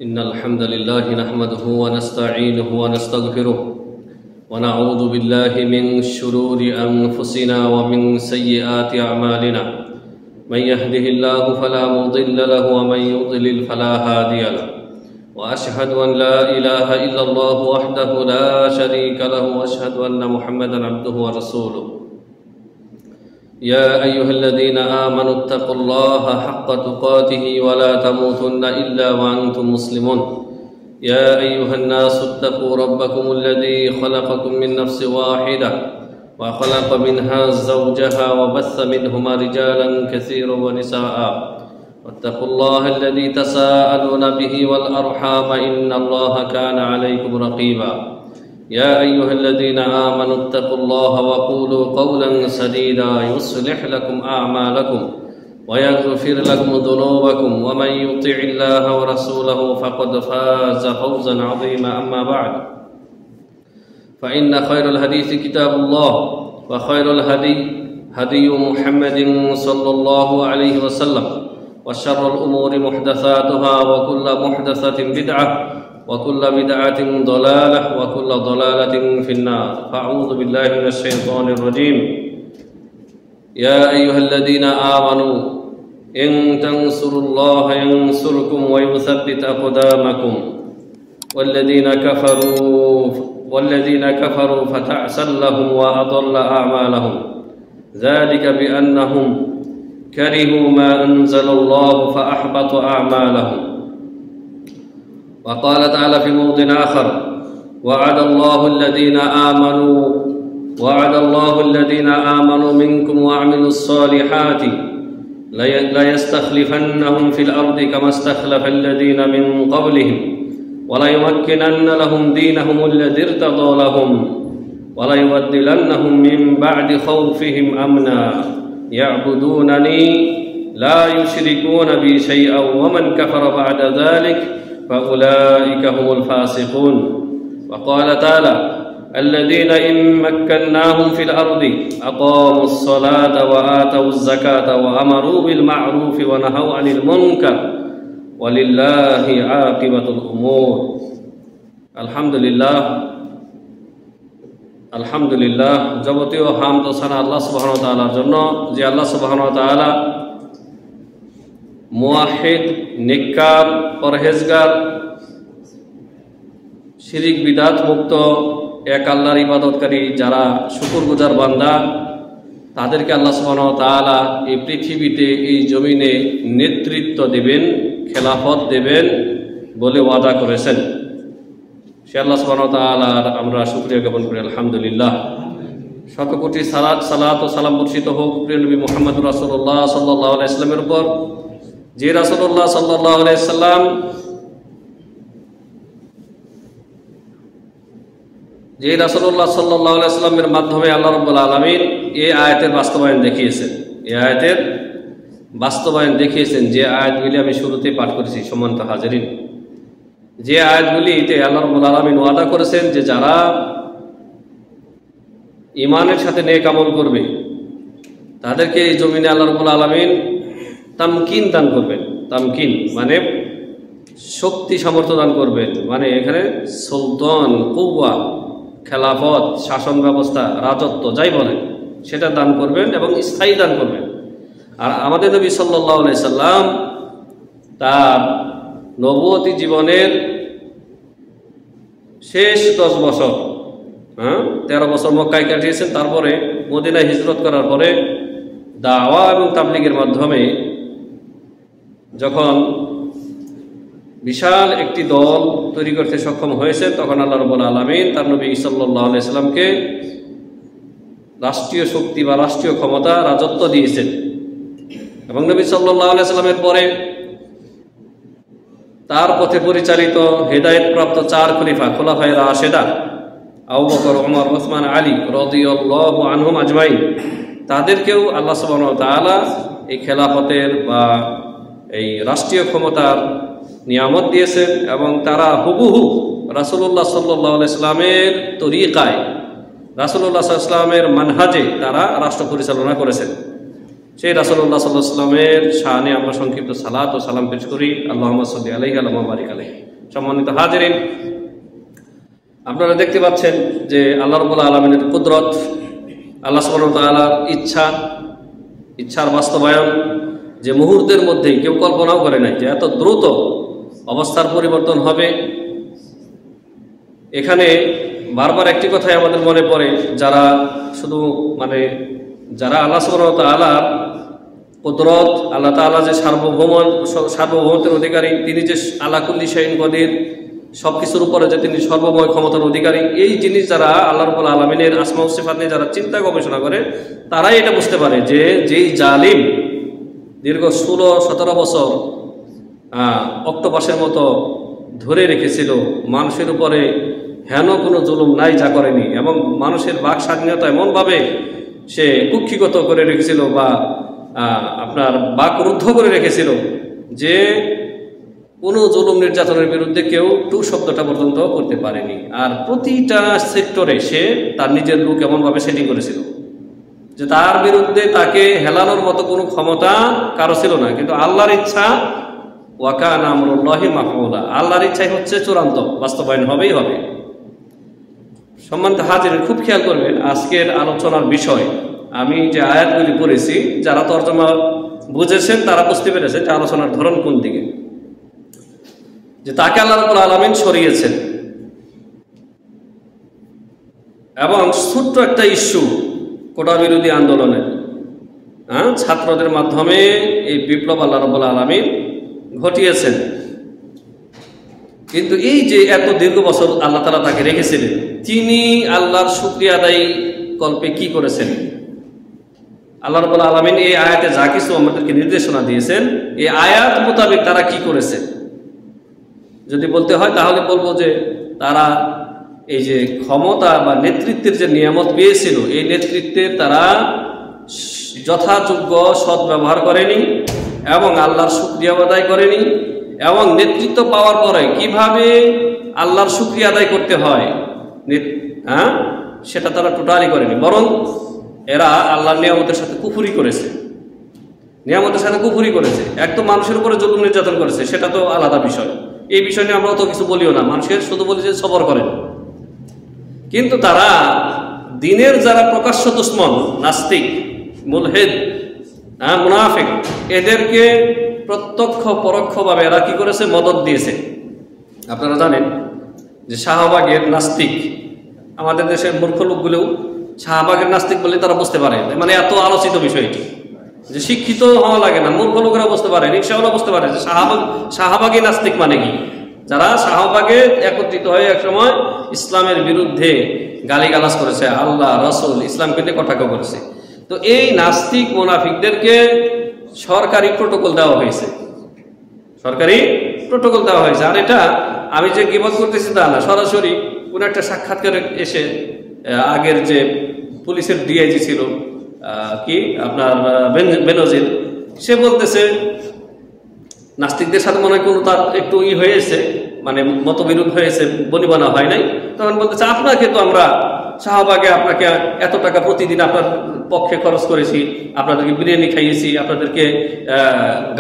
إن الحمد لله نحمده ونستعينه ونستغفره ونعوذ بالله من شرور أنفسنا ومن سيئات أعمالنا من يهده الله فلا مضل له ومن يضلل فلا هادي له وأشهد أن لا إله إلا الله وحده لا شريك له وأشهد أن محمدا عبده ورسوله يا أيها الذين آمنوا اتقوا الله حق تقاته ولا تموتن إلا وأنتم مسلمون يا أيها الناس اتقوا ربكم الذي خلقكم من نفس واحدة وخلق منها زوجها وبث منهما رجالا كثيرا ونساء واتقوا الله الذي تساءلون به والأرحام إن الله كان عليكم رقيبا يا أيها الذين آمنوا اتقوا الله وقولوا قولا سديدا يصلح لكم أعمالكم ويغفر لكم ذنوبكم ومن يطع الله ورسوله فقد فاز فوزا عظيما أما بعد فإن خير الحديث كتاب الله وخير الهدي هدي محمد صلى الله عليه وسلم وشر الأمور محدثاتها وكل محدثة بدعة وكل بدعة ضلالة وكل ضلالة في النار فأعوذ بالله من الشيطان الرجيم يا أيها الذين آمنوا إن تنصروا الله ينصركم ويثبت أقدامكم والذين كفروا فتعسا لهم وأضل أعمالهم ذلك بأنهم كرهوا ما أنزل الله فأحبط أعمالهم وقال تعالى في موضع آخر وعد الله الذين آمنوا منكم وعملوا الصالحات ليستخلفنهم في الأرض كما استخلف الذين من قبلهم وليمكنن لهم دينهم الذي ارتضى لهم وليبدلنهم من بعد خوفهم أمنا يعبدونني لا يشركون بي شيئا ومن كفر بعد ذلك فأولئك هم الفاسقون وقال تعالى الذين إن مكناهم في الأرض أقاموا الصلاة وآتوا الزكاة وأمروا بالمعروف ونهوا عن المنكر ولله عاقبة الأمور আলহামদুলিল্লাহ যাবতীয় হামদ ও সানা আল্লাহ সুবহানাহু ওয়া তাআলার জন্য যে আল্লাহ সুবহানাহু ওয়া তাআলা মুওয়াহিদ নেককার পরহেজগার শিরিক বিদাত মুক্ত এক আল্লাহর ইবাদতকারী যারা শুকরগুজার বান্দা তাদেরকে আল্লাহ সুবহানাহু ওয়া তাআলা এই পৃথিবীতে এই জমিনে নেতৃত্ব দেবেন খেলাফত দেবেন বলে ওয়াদা করেছেন সে আল্লাহ সুবহানাহু ওয়া তাআলার আমরা শুকরিয়া জ্ঞাপন করি আলহামদুলিল্লাহ শত কোটি সালাত ও সালাম বর্ষিত হোক প্রিয় নবী মুহাম্মদ রাসূলুল্লাহ সাল্লাল্লাহু আলাইহি ওয়াসাল্লামের উপর যে রাসূলুল্লাহ সাল্লাল্লাহু আলাইহি ওয়াসাল্লাম সাল্লামের মাধ্যমে আল্লাহ রাব্বুল আলামিন এই আয়াতের বাস্তবায়ন দেখিয়েছেন যে আয়াতগুলি আমি শুরুতে পাঠ করেছি সম্মানিত হাজিরিন যে আয়াতগুলিতে আল্লাহ রাব্বুল আলামিন ওয়াদা করেছেন যে যারা ঈমানের সাথে নেক আমল করবে তাদেরকে এই জমিনে আল্লাহ রাব্বুল আলামিন তামকিন দান করবেন তামকিন মানে শক্তি সামর্থ্য দান করবেন মানে এখানে সুলতান কুওয়া খেলাফত শাসন ব্যবস্থা রাজত্ব যাই বলেন সেটা দান করবেন এবং স্থায়ী দান করবেন আর আমাদের নবী সাল্লাল্লাহু আলাইহি সাল্লাম তার নবুয়তি জীবনের শেষ 10 বছর 13 বছর মক্কায় কাটিয়েছেন তারপরে মদিনায় হিজরত করার পরে দাওয়া এবং তাবলীগের মাধ্যমে যখন বিশাল একটি দল তৈরি করতে সক্ষম হয়েছে তখন আল্লাহ রাব্বুল আলামিন তার নবী সাল্লাল্লাহু আলাইহি সাল্লামকে রাষ্ট্রীয় শক্তি বা রাষ্ট্রীয় ক্ষমতা রাজত্ব দিয়েছেন এবং নবী সাল্লাল্লাহু আলাইহি সাল্লামের পরে তার পথে পরিচালিত হেদায়েতপ্রাপ্ত 4 খলিফা খোলাফায়ে রাশেদা আবু বকর ওমর ওসমান আলী রাদিয়াল্লাহু আনহুম আজমাইন তাদেরকেও আল্লাহ সুবহানাহু ওয়া তাআলা এই খেলাফতের বা এই রাষ্ট্রীয় ক্ষমতার নিয়ামত দিয়েছেন এবং তারা হুবহু রাসূলুল্লাহ সাল্লাল্লাহু আলাইহি সাল্লামের তরিকায় রাসূলুল্লাহ সাল্লাল্লাহু আলাইহি সাল্লামের মানহাজে তারা রাষ্ট্র পরিচালনা করেছেন সেই রাসূলুল্লাহ সাল্লাল্লাহু আলাইহি ওয়াসাল্লামের শানে আমরা সংক্ষিপ্ত সালাত ও সালাম পেশ করি। আল্লাহুম্মা সাল্লি আলাইহি ওয়া বারিক আলাইহি। সম্মানিত হাজিরিন, আপনারা দেখতে পাচ্ছেন যে আল্লাহ রাব্বুল আলামিনের কুদরত, আল্লাহ সুবহানাহু ওয়া তাআলার ইচ্ছার বাস্তবায়ন যে মুহূর্তের মধ্যেই কেউ কল্পনাও করে নাই যে এত দ্রুত অবস্থার পরিবর্তন হবে। এখানে বারবার একটি কথাই আমাদের মনে পড়ে, যারা শুধু যারা আল্লাহ সুবহানাহু ওয়া তাআলার কুদরত, আল্লাহ তাআলা যে সার্বভৌমত্বের অধিকারী, তিনি যে আলা কুল্লি শাইইন কদির, সবকিছুর উপরে যে তিনি সর্বময় ক্ষমতার অধিকারী, এই জিনিস যারা আল্লাহ রাব্বুল আলামিনের আসমা ও সিফাত নিয়ে যারা চিন্তা গবেষণা করে, তারাই এটা বুঝতে পারে যে যেই জালিম দীর্ঘ 16-17 বছর অক্টোপাসের মতো ধরে রেখেছিল, মানুষের উপরে হেন কোনো জুলুম নাই যা করেনি, এবং মানুষের বাক স্বাধীনতা এমনভাবে সে কুক্ষিগত করে রেখেছিল বা আপনার বাক রুদ্ধ করে রেখেছিল যে কোনো জুলুম নির্যাতনের বিরুদ্ধে কেউ টু শব্দটা পর্যন্ত করতে পারেনি। আর প্রতিটা সেক্টরে সে তার নিজের লোক এমনভাবে সেটিং করেছিল যে তার বিরুদ্ধে তাকে হেলানোর মতো কোনো ক্ষমতা কারো ছিল না। কিন্তু আল্লাহর ইচ্ছা, ওয়া কানা আমরুল্লাহি মাফউলা, আল্লাহর ইচ্ছাই হচ্ছে চূড়ান্ত, বাস্তবায়ন হবেই হবে। সম্মানিত হাজিরিন, খুব খেয়াল করবেন আজকের আলোচনার বিষয়। আমি যে আয়াতগুলি পড়েছি, যারা তর্জমা বুঝেছেন তারা বুঝতে পেরেছেন যে আলোচনার ধরন কোন দিকে, যে তাকে আল্লাহ রাব্বুল আলামিন সরিয়েছেন, এবং ছোট্ট একটা ইস্যু কোটা বিরোধী আন্দোলনের ছাত্রদের মাধ্যমে এই বিপ্লব আল্লাহ রাব্বুল আলামিন ঘটিয়েছেন। কিন্তু এই যে এত দীর্ঘ বছর আল্লাহ তাআলা তাকে রেখেছিলেন, তিনি আল্লাহর শুকরিয়া আদায় কল্পে কি করেছেন? আল্লাহ রাব্বুল আলামিন এই আয়াতে যা কিছু আমাদেরকে নির্দেশনা দিয়েছেন, এই আয়াত মোতাবেক তারা কি করেছে যদি বলতে হয়, তাহলে বলবো যে তারা এই যে ক্ষমতা বা নেতৃত্বের যে নিয়ামত পেয়েছিল, এই নেতৃত্বে তারা যথাযোগ্য সৎ ব্যবহার করেনি এবং আল্লাহর শুকরিয়া আদায় করেনি, এবং নেতৃত্ব পাওয়ার পরে কিভাবে আল্লাহর শুকরিয়া আদায় করতে হয় সেটা তারা টোটালি করেনি, বরং এরা আল্লাহর নিয়ামতের সাথে কুফরি করেছে। এক তো মানুষের উপরে জুলুম নির্যাতন করেছে, সেটা তো আলাদা বিষয়, এই বিষয় নিয়ে আমরা অত কিছু বলিও না, মানুষের শুধু বলি যে সবর করেন। কিন্তু তারা দিনের যারা প্রকাশ্য দুশমন, নাস্তিক, মুলহিদ, মুনাফিক, এদেরকে প্রত্যক্ষ পরোক্ষভাবে এরা কি করেছে? মদদ দিয়েছে। আপনারা জানেন যে শাহবাগের নাস্তিক, আমাদের দেশের মূর্খ লোকগুলোও শাহবাগের নাস্তিক বলে তারা বুঝতে পারে, এত আলোচিত বিষয়টি যে শিক্ষিত হওয়া লাগে না, মূর্খ লোকেরা বুঝতে পারে, রিক্সাওয়ালা বুঝতে পারে যে শাহবাগী নাস্তিক মানে কি। যারা শাহবাগে একত্রিত হয়ে একসময় ইসলামের বিরুদ্ধে গালিগালাজ করেছে, আল্লাহ রাসূল ইসলামকে নিয়ে কটাক্ষ করেছে। তো এই নাস্তিক মুনাফিকদেরকে সরকারি প্রটোকল দেওয়া হয়েছে, আর এটা আমি যে গীবত করতেছি তা না, সরাসরি কোন একটা সাক্ষাৎকারে এসে আগের যে পুলিশের ডিআইজি ছিল কি আপনার বেনজির, সে বলতেছে নাস্তিকদের সাথে মনে হয় কোনো তার একটু হয়েছে, মতবিরোধ হয়েছে, বনিবনা হয় নাই। তখন বলতেছে আপনাকে তো আমরা শাহবাগে আপনাকে এত টাকা প্রতিদিন আপনার পক্ষে খরচ করেছি, আপনাদেরকে বিরিয়ানি খাইয়েছি, আপনাদেরকে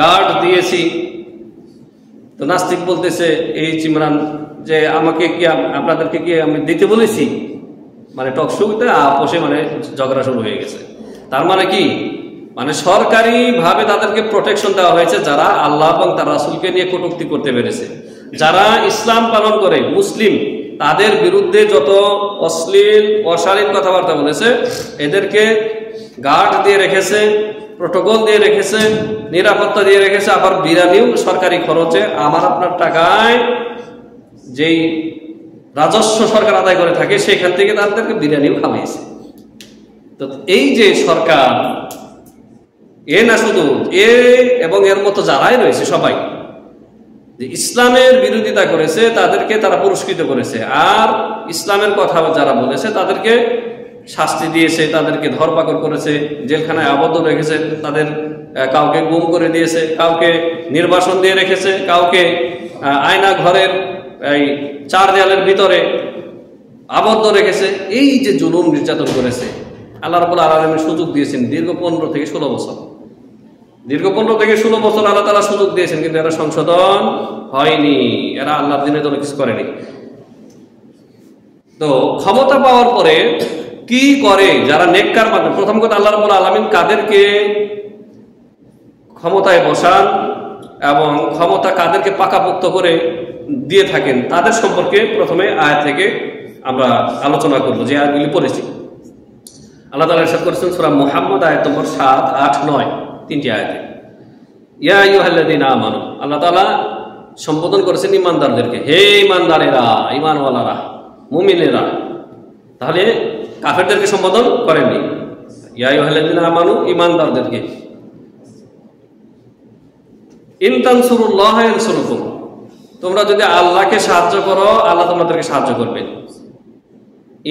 গার্ড দিয়েছি। তো নাস্তিক বলতেছে এই চিমরান যে আমাকে কি আপনাদেরকে কি আমি দিতে বলেছি? টক শোতে আপোষে ঝগড়া শুরু হয়ে গেছে। তার কি সরকারি ভাবে তাদেরকে প্রোটেকশন দেওয়া হয়েছে, যারা আল্লাহ এবং তার রাসূলকে নিয়ে কটূক্তি করতে পেরেছে, যারা ইসলাম পালন করে মুসলিম, তাদের বিরুদ্ধে যত অশ্লীল অশালীন কথাবার্তা বলেছে, এদেরকে গার্ড দিয়ে রেখেছে, প্রোটোকল দিয়ে রেখেছে, নিরাপত্তা দিয়ে রেখেছে, আবার বিরানিও সরকারি খরচে আমার আপনার টাকায় যেই রাজস্ব সরকার আদায় করে থাকে সেখান থেকে তাদেরকে বিরানিও খাওয়াইছে। তো এই যে সরকার, না শুধু এবং এর মতো যারাই রয়েছে সবাই যে ইসলামের বিরোধিতা করেছে তাদেরকে তারা পুরস্কৃত করেছে, আর ইসলামের কথা যারা বলেছে তাদেরকে শাস্তি দিয়েছে, তাদেরকে ধরপাকড় করেছে, জেলখানায় আবদ্ধ রেখেছে, তাদের কাউকে গুম করে দিয়েছে, কাউকে নির্বাসন দিয়ে রেখেছে, কাউকে আয়না ঘরের এই 4 দেয়ালের ভিতরে আবদ্ধ রেখেছে। এই যে জুলুম নির্যাতন করেছে, আল্লাহ রাব্বুল আলামিন সুযোগ দিয়েছেন দীর্ঘ 15 থেকে 16 বছর। দীর্ঘ 15 থেকে 16 বছর আল্লাহ তাআলা সুযোগ দিয়েছেন, কিন্তু এরা সংশোধন হয়নি, এরা আল্লাহর দিনের জন্য কিছু করেনি। তো ক্ষমতা পাওয়ার পরে কি করে যারা নেককার মানুষ? প্রথম কথা, আল্লাহ রাব্বুল আলামিন কাদেরকে ক্ষমতায় বসান এবং ক্ষমতা কাদেরকে পাকাপোক্ত করে দিয়ে থাকেন তাদের সম্পর্কে প্রথমে আয়াত থেকে আমরা আলোচনা করব, যে আয়াতগুলি পড়েছি। আল্লাহ তাআলা ইরশাদ করেছেন সূরা মুহাম্মদ আয়াত নম্বর 7, 8, 9 তিনটি আয়াতে, ইয়া আইয়ুহাল্লাযীনা আমানু, আল্লাহ তাআলা সম্বোধন করেছেন ঈমানদারদেরকে, হে ঈমানদারেরা, ঈমানওয়ালারা, মুমিনেরা। তাহলে কাফেরদেরকে সম্বোধন করেননি। ইয়া আইয়ুহাল্লাযীনা আমানু, ঈমানদারদেরকে। ইন তানসুরুল্লাহ ইয়ানসুরকুম, তোমরা যদি আল্লাহকে সাহায্য করো আল্লাহ তোমাদেরকে সাহায্য করবেন।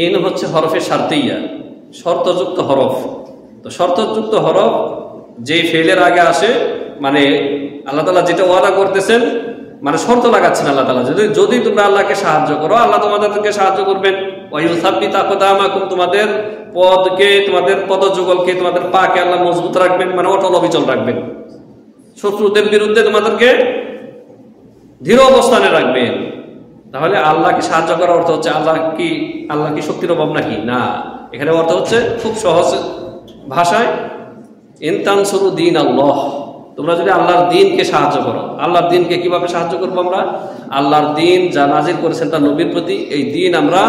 ইন হচ্ছে হরফে শারতিয়া, শর্তযুক্ত হরফ। তো শর্তযুক্ত হরফ যেই ফেলের আগে আসে, মানে আল্লাহ তাআলা যেটা ওয়াদা করতেছেন, মানে শর্ত লাগাচ্ছেন আল্লাহ তাআলা, যদি তোমরা আল্লাহকে সাহায্য করো আল্লাহ তোমাদেরকে সাহায্য করবেন। ওয়া ইউসাব্বিত আকদামাকুম, তোমাদের পদকে, তোমাদের পদযুগলকে, তোমাদের পাকে আল্লাহ মজবুত রাখবেন, মানে অটল অবিচল রাখবেন। শত্রুদের বিরুদ্ধে তোমাদেরকে দৃঢ় অবস্থানে রাখবেন। তাহলে আল্লাহকে সাহায্য করার অর্থ হচ্ছে আল্লাহ কি শক্তির অভাব নাকি? না, এখানে অর্থ হচ্ছে খুব সহজ ভাষায়, ইন তানসুরু দীন আল্লাহ, তোমরা যদি আল্লাহর দ্বীনকে সাহায্য করো। আল্লাহর দ্বীনকে কিভাবে সাহায্য করবো আমরা? আল্লাহর দ্বীন যা নাজিল করেছেন তার নবীর প্রতি, এই দ্বীন আমরা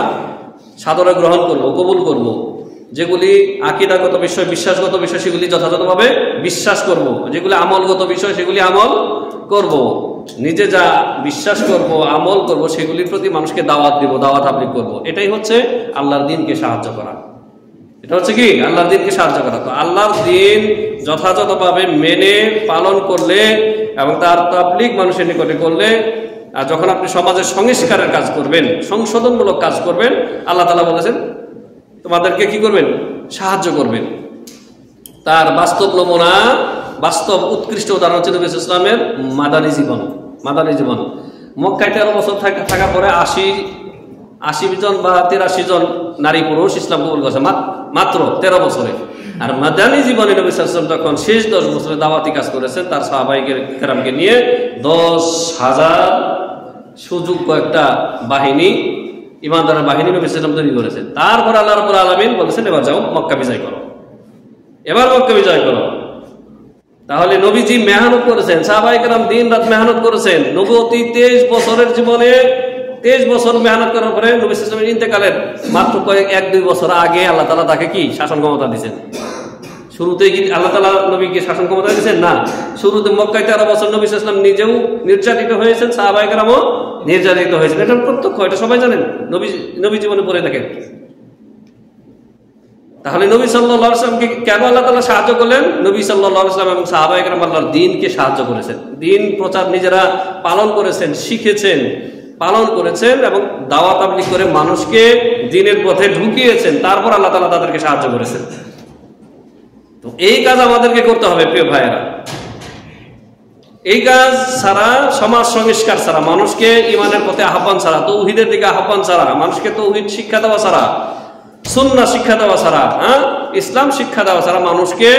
সাদরে গ্রহণ করব, কবুল করব। যেগুলি আকীদাগত বিষয়, বিশ্বাসগত বিষয়, সেগুলি যথাযথভাবে বিশ্বাস করব। যেগুলি আমলগত বিষয় সেগুলি আমল করব। নিজে যা বিশ্বাস করব, আমল করব, সেগুলির প্রতি মানুষকে দাওয়াত দিব, দাওয়াত তাবলীগ করব। এটাই হচ্ছে আল্লাহর দ্বীনকে সাহায্য করা। এটা হচ্ছে কি? আল্লাহর দ্বীনকে সাহায্য করা। তো আল্লাহর দ্বীন যথাযথভাবে মেনে পালন করলে এবং তার তাবলীগ মানুষের নিকটে করলে, আর যখন আপনি সমাজের সংস্কারের কাজ করবেন, সংশোধনমূলক কাজ করবেন, আল্লাহ তাআলা বলেছেন তোমাদেরকে কি করবেন? সাহায্য করবেন। তার বাস্তব নমুনা, বাস্তব উৎকৃষ্ট উদাহরণ হচ্ছে নবী সাল্লাল্লাহু আলাইহি ওয়াসাল্লামের মাদানী জীবন। মক্কায় 13 বছর থাকার পরে 80 জন বা 83 জন নারী পুরুষ ইসলাম কবুল করেছে মাত্র 13 বছরে। আর মাদানী জীবনে নবী সাল্লাল্লাহু আলাইহি ওয়াসাল্লাম যখন শেষ 10 বছরে দাওয়াতি কাজ করেছেন, তার সাহাবায়ে কেরামকে নিয়ে 10,000 সুযোগ্য একটা বাহিনী, ইমানদারের বাহিনী নবী সাল্লাল্লাহু আলাইহি ওয়াসাল্লাম তৈরি করেছেন। তারপর আল্লাহ রাব্বুল আলামিন বলেছেন এবার যাও মক্কা বিজয় করো, এবার মক্কা বিজয় করো। তাহলে নবীজি মেহনত করেছেন, সাহাবায়ে কেরাম দিন রাত মেহনত করেছেন। নবুয়তি 23 বছরের জীবনে 23 বছর মেহনত করার পরে নবী সাল্লাল্লাহু আলাইহি ওয়াসাল্লামের ইন্তেকালের মাত্র 1-2 বছর আগে আল্লাহ তাআলা তাকে কি শাসন ক্ষমতা দিয়েছেন। শুরুতেই কি আল্লাহ তাআলা নবীকে শাসন ক্ষমতা দিয়েছেন? না, শুরুতে মক্কায় 13 বছর নবী সাল্লাল্লাহু আলাইহি ওয়াসাল্লাম নিজেও নির্যাতিত হয়েছেন, সাহাবায়ে কেরামও নির্যাতিত হয়েছেন। এটা প্রত্যক্ষ, এটা সবাই জানেন, নবী জীবনে পড়ে থাকেন। তাহলে নবী সাল্লাল্লাহু আলাইহি ওয়াসাল্লামকে কেন আল্লাহ তাআলা সাহায্য করলেন? নবী সাল্লাল্লাহু আলাইহি ওয়াসাল্লাম এবং সাহাবায়ে কেরাম আল্লাহর দ্বীনকে সাহায্য করেছেন, দ্বীন প্রচার নিজেরা পালন করেছেন, শিখেছেন, পালন করেছেন এবং দাওয়াত তাবলীগ করে মানুষকে দ্বীনের পথে ঢুকিয়েছেন। তারপর আল্লাহ তাআলা তাদেরকে সাহায্য করেছেন। তো এই কাজ আমাদেরকে করতে হবে প্রিয় ভাইয়েরা। এই কাজ ছাড়া, সমাজ সংস্কার ছাড়া, মানুষকে ঈমানের পথে আহ্বান ছাড়া, তাওহীদের দিকে আহ্বান ছাড়া, মানুষকে তাওহীদ শিক্ষা দেওয়া ছাড়া, সুন্নাহ শিক্ষা দেওয়া ছাড়া, ইসলাম শিক্ষা দেওয়া ছাড়া মানুষকে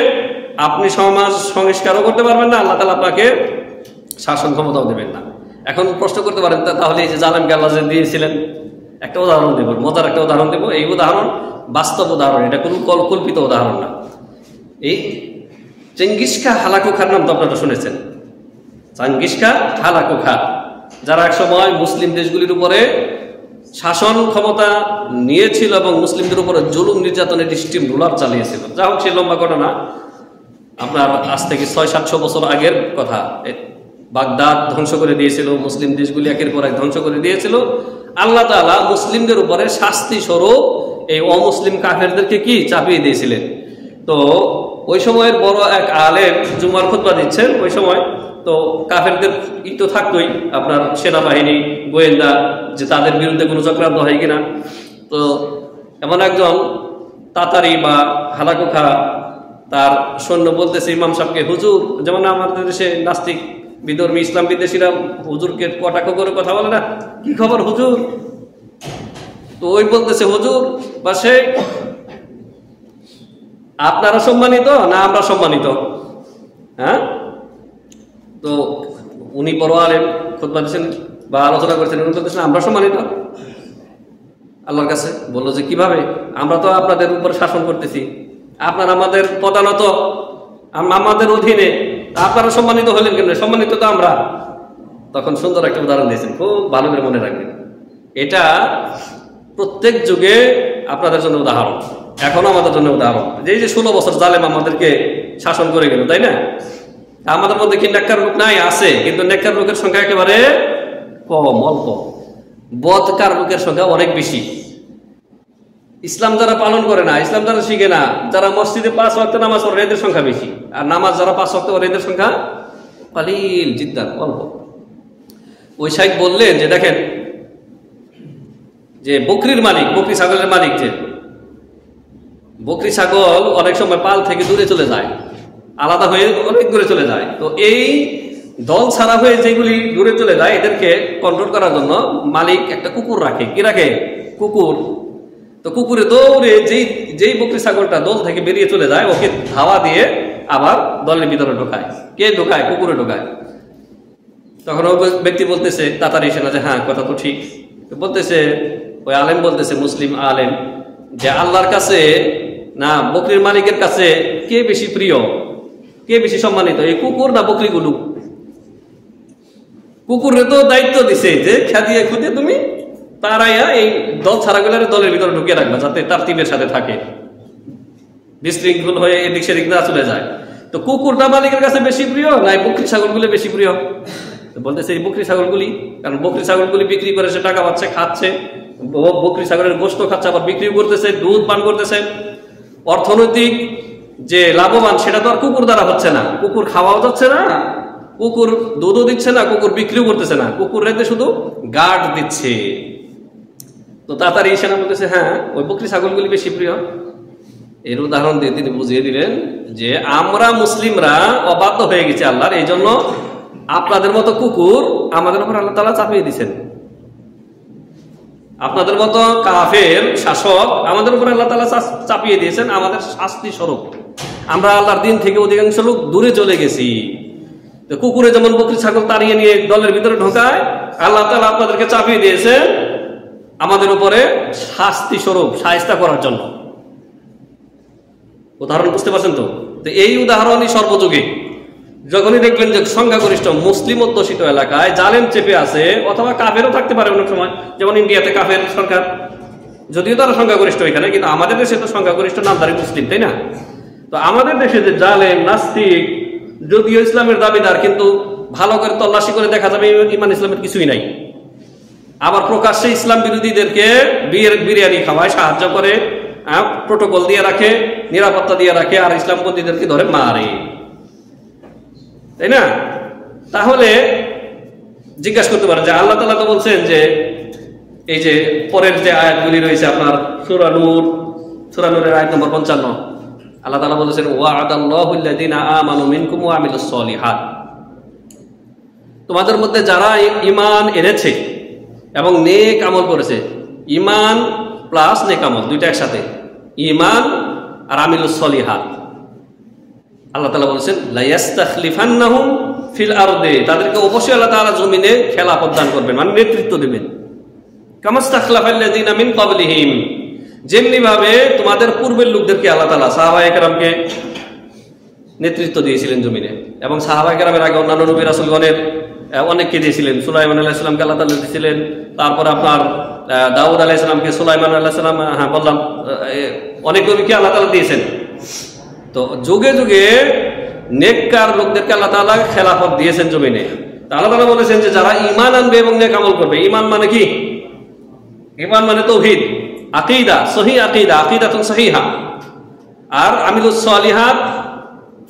আপনি সমাজ সংস্কারও করতে পারবেন না, আল্লাহ তাআলা আপনাকে শাসন ক্ষমতাও দেবেন না। এখন প্রশ্ন করতে পারেন তাহলে এই যে জালেমকে আল্লাহ যে দিয়েছিলেন, একটা উদাহরণ দেব, মজার একটা উদাহরণ দেব। এই উদাহরণ বাস্তব উদাহরণ, এটা কোনো কল্পিত উদাহরণ না। এই চেঙ্গিস খা হালাকু খার নাম তো আপনারা শুনেছেন। চেঙ্গিস খা হালাকু খা, যারা এক সময় মুসলিম দেশগুলির উপরে শাসন ক্ষমতা নিয়েছিল এবং মুসলিমদের উপরে জুলুম নির্যাতনের স্টিম রুলার চালিয়েছিল। যা হোক, সেই লম্বা ঘটনা, আপনার আজ থেকে 600-700 বছর আগের কথা। বাগদাদ ধ্বংস করে দিয়েছিল, মুসলিম দেশগুলি একের পর এক ধ্বংস করে দিয়েছিল। আল্লাহ তাআলা মুসলিমদের উপরে শাস্তি স্বরূপ এই অমুসলিম কাফেরদেরকে কি চাপিয়ে দিয়েছিলেন। তো ওই সময়ের বড় এক আলেম জুমার খুতবা দিচ্ছেন, ওই সময় তো কাফেরদের তো থাকতোই, আপনার সেনাবাহিনী, গোয়েন্দা, যে তাদের বিরুদ্ধে কোনো চক্রান্ত হয় কিনা। তো এমন একজন তাতারি বা হালাকুখা তার সৈন্য বলতেছে ইমাম সাহেবকে, হুজুর, যেমন আমাদের দেশে নাস্তিক বিধর্মী ইসলাম বিদ্বেষীরা হুজুরকে কটাক্ষ করে কথা বলে না, কি খবর হুজুর? তো ওই বলতেছে, হুজুর বা সেই আপনারা সম্মানিত না আমরা সম্মানিত? হ্যাঁ, তো উনি বড় আলেম, খুতবা দিচ্ছেন বা আলোচনা করছেন, উনি বলতেছেন আমরা সম্মানিত আল্লাহর কাছে। বললো যে কিভাবে, আমরা তো আপনাদের উপর শাসন করতেছি, আপনারা আমাদের প্রধানত আমাদের অধীনে, আপনারা সম্মানিত হলেন কেন? সম্মানিত তো আমরা। তখন সুন্দর একটা উদাহরণ দিয়েছেন, খুব ভালো করে মনে রাখবেন। এটা প্রত্যেক যুগে আপনাদের জন্য উদাহরণ, এখনো আমাদের জন্য উদাহরণ। যে 16 বছর জালেম আমাদেরকে শাসন করে গেল, তাই না? আমাদের মধ্যে কি নেককার লোক নাই? আছে, কিন্তু নেককার লোকের সংখ্যা একেবারে কম, অল্প। বদকার লোকের সংখ্যা অনেক বেশি। ইসলাম যারা পালন করে না, ইসলাম যারা শিখে না, যারা মসজিদে 5 ওয়াক্ত নামাজ পড়ে এদের সংখ্যা বেশি, আর নামাজ যারা 5 ওয়াক্ত পড়ে এদের সংখ্যা কালিল জিদ্দান, অল্প। ওই শাইখ বললেন যে দেখেন, যে বকরির মালিক, বকরি ছাগলের মালিক, যে বকরি ছাগল অনেক সময় পাল থেকে দূরে চলে যায়, আলাদা হয়ে অনেক দূরে চলে যায়। তো এই দল ছাড়া হয়ে যেগুলি দূরে চলে যায়, এদেরকে কন্ট্রোল করার জন্য মালিক একটা কুকুর রাখে। কি রাখে? কুকুর। তো কুকুরে দৌড়ে যেই বকরি ছাগলটা দল থেকে বেরিয়ে চলে যায়, ওকে ধাওয়া দিয়ে আবার দলের ভিতরে ঢোকায়। কে ঢোকায়? কুকুরে ঢোকায়। তখন ওই ব্যক্তি বলতেছে, তাড়াতাড়ি এসে না, যে হ্যাঁ কথা তো ঠিক। বলতেছে, ওই আলেম বলতেছে, মুসলিম আলেম, যে আল্লাহর কাছে না বকরির মালিকের কাছে কে বেশি প্রিয়, কে বেশি সম্মানিত, এই কুকুর না বকরিগুলো? কুকুরে তো দায়িত্ব দিছে যে খেদিয়ে খুদে তুমি তারাইয়া এই দল ছাড়াগুলোর দলের ভিতরে ঢুকিয়ে রাখবা, যাতে তার টিমের সাথে থাকে, বিশৃঙ্খল হয়ে এদিক সেদিক না চলে যায়। তো কুকুরটা মালিকের কাছে বেশি প্রিয় না বকরি ছাগলগুলো বেশি প্রিয়? বলতেছে এই বকরি ছাগলগুলি, কারণ বকরি ছাগলগুলি বিক্রি করে সে টাকা পাচ্ছে, খাচ্ছে, বকরি ছাগলের গোশত খাচ্ছে, আবার বিক্রিও করতেছে, দুধ পান করতেছে। অর্থনৈতিক যে লাভবান সেটা তো আর কুকুর দ্বারা হচ্ছে না। কুকুর খাওয়াও যাচ্ছে না, কুকুর দুধও দিচ্ছে না, কুকুর বিক্রিও করতেছে না, কুকুর রেতে শুধু গার্ড দিচ্ছে। তো তাড়াতাড়ি সেনা বলতেছে হ্যাঁ ওই বকরি ছাগলগুলি বেশি প্রিয়। এর উদাহরণ দিয়ে তিনি বুঝিয়ে দিলেন যে আমরা মুসলিমরা অবাধ্য হয়ে গেছি আল্লাহর, এই জন্য আপনাদের মতো কুকুর আমাদের উপর আল্লাহ তাআলা চাপিয়ে দিচ্ছেন। আপনাদের মতো কাফের শাসক আমাদের উপর আল্লাহ তাআলা চাপিয়ে দিয়েছেন আমাদের শাস্তি স্বরূপ। আমরা আল্লাহর দিন থেকে অধিকাংশ লোক দূরে চলে গেছি। তো কুকুরে যেমন বকরি ছাগল তাড়িয়ে নিয়ে দলের ভিতরে ঢোকায়, আল্লাহ তাআলা আপনাদেরকে চাপিয়ে দিয়েছেন আমাদের উপরে শাস্তি স্বরূপ, শায়েস্তা করার জন্য। উদাহরণ বুঝতে পারছেন তো? এই উদাহরণই সর্বযুগে যখনই দেখবেন যে সংখ্যাগরিষ্ঠ মুসলিম অধ্যুষিত এলাকায় জালেম চেপে আছে, অথবা কাফেরও থাকতে পারে অনেক সময়, যেমন ইন্ডিয়াতে কাফের সরকার, যদিও তারা সংখ্যাগরিষ্ঠ এখানে, কিন্তু আমাদের দেশে তো সংখ্যাগরিষ্ঠ নামধারী মুসলিম, তাই না? তো আমাদের দেশে যে জালেম নাস্তিক, যদিও ইসলামের দাবিদার, কিন্তু ভালো করে তল্লাশি করে দেখা যাবে ইমান ইসলামের কিছুই নাই। আবার প্রকাশ্যে ইসলাম বিরোধীদেরকে বিরিয়ানি খাওয়ায়, সাহায্য করে, প্রোটোকল দিয়ে রাখে, নিরাপত্তা দিয়ে রাখে, আর ইসলামপন্থীদেরকে ধরে মারে, তাই না? তাহলে জিজ্ঞাসা করতে পারেন যে আল্লাহ তাআলা তো বলছেন যে এই যে পরের যে আয়াতগুলি রয়েছে আপনার সূরা নূরের আয়াত নম্বর 55, আল্লাহ তাআলা বলেছেন ওয়া'আদাল্লাহু আল্লাযীনা আমানু মিনকুম ওয়া আমিলুস সলিহাত, তোমাদের মধ্যে যারা ঈমান এনেছে এবং নেক আমল করেছে। ঈমান প্লাস নেক আমল দুইটা একসাথে, ঈমান আর আমিলুস সলিহাত। আল্লাহ তাআলা বলেছেন লা ইস্তাখলিফান্নাহুম ফিল আরদি, তাদেরকে অবশ্যই আল্লাহ তাআলা জমিনে খেলাফত দান করবেন, মানে নেতৃত্ব দিবেন। কামাস্তাখলাফাল্লাযীনা মিন ক্বাবলিহিম, যেমনি ভাবে তোমাদের পূর্বের লোকদেরকে আল্লাহ তাআলা সাহাবায়ে কেরামকে নেতৃত্ব দিয়েছিলেন জমিনে, এবং সাহাবায়ে কেরামের আগে অন্যান্য নবী রাসূলগণের অনেককে দিয়েছিলেন। সুলাইমান আলাইহিস সালামকে আল্লাহ তাআলা দিয়েছিলেন, তারপর আপনার দাউদ আলাইহিস সালামকে, সুলাইমান আলাইহিস সালাম, হ্যাঁ বললাম, অনেক নবীকে আল্লাহ তাআলা দিয়েছেন। তো যুগে যুগে নেককার লোকদেরকে আল্লাহ তাআলা খেলাফত দিয়েছেন জমিনে। আল্লাহ তাআলা বলেছেন যে যারা ঈমান আনবে এবং নেক আমল করবে। ঈমান মানে কি? ঈমান মানে তাওহীদ, আকীদা, সহিহ আকীদা, আকীদাতুন সহিহা। আর আমিলুস সলিহাত,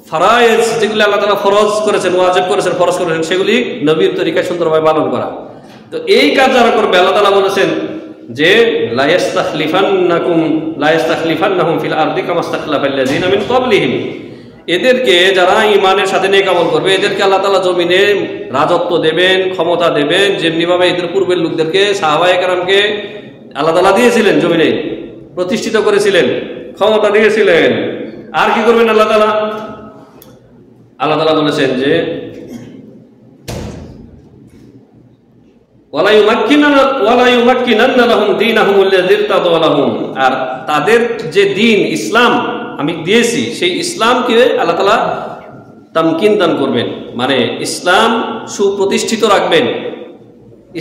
ফরায়েজ, যেগুলো আল্লাহ তাআলা ফরজ করেছেন, ওয়াজিব করেছেন, ফরজ করেছেন, সেগুলি নবীর তরিকায় সুন্দরভাবে পালন করা। তো এই কাজ যারা করবে আল্লাহ তাআলা বলেছেন যে লা ইস্তাখলিফান্নাহুম ফিল আরদি কামাস্তাখলাফাল্লাযীনা মিন ক্বাবলিহিম, এদেরকে যারা ঈমানের সাথে নেক আমল করবে এদেরকে আল্লাহ তাআলা জমিনে রাজত্ব দেবেন, ক্ষমতা দেবেন, যেমনি ভাবে এদের পূর্বের লোকদেরকে সাহাবায়ে কেরামকে আল্লাহ তাআলা দিয়েছিলেন, জমিনে প্রতিষ্ঠিত করেছিলেন, ক্ষমতা দিয়েছিলেন। আর কি করবেন আল্লাহ তাআলা? আল্লাহ তাআলা বলেছেন যে আর তাদের যে দিন ইসলাম আমি দিয়েছি সেই ইসলামকে আল্লাহ তাআলা তামকিন দান করবেন, মানে ইসলাম সুপ্রতিষ্ঠিত রাখবেন,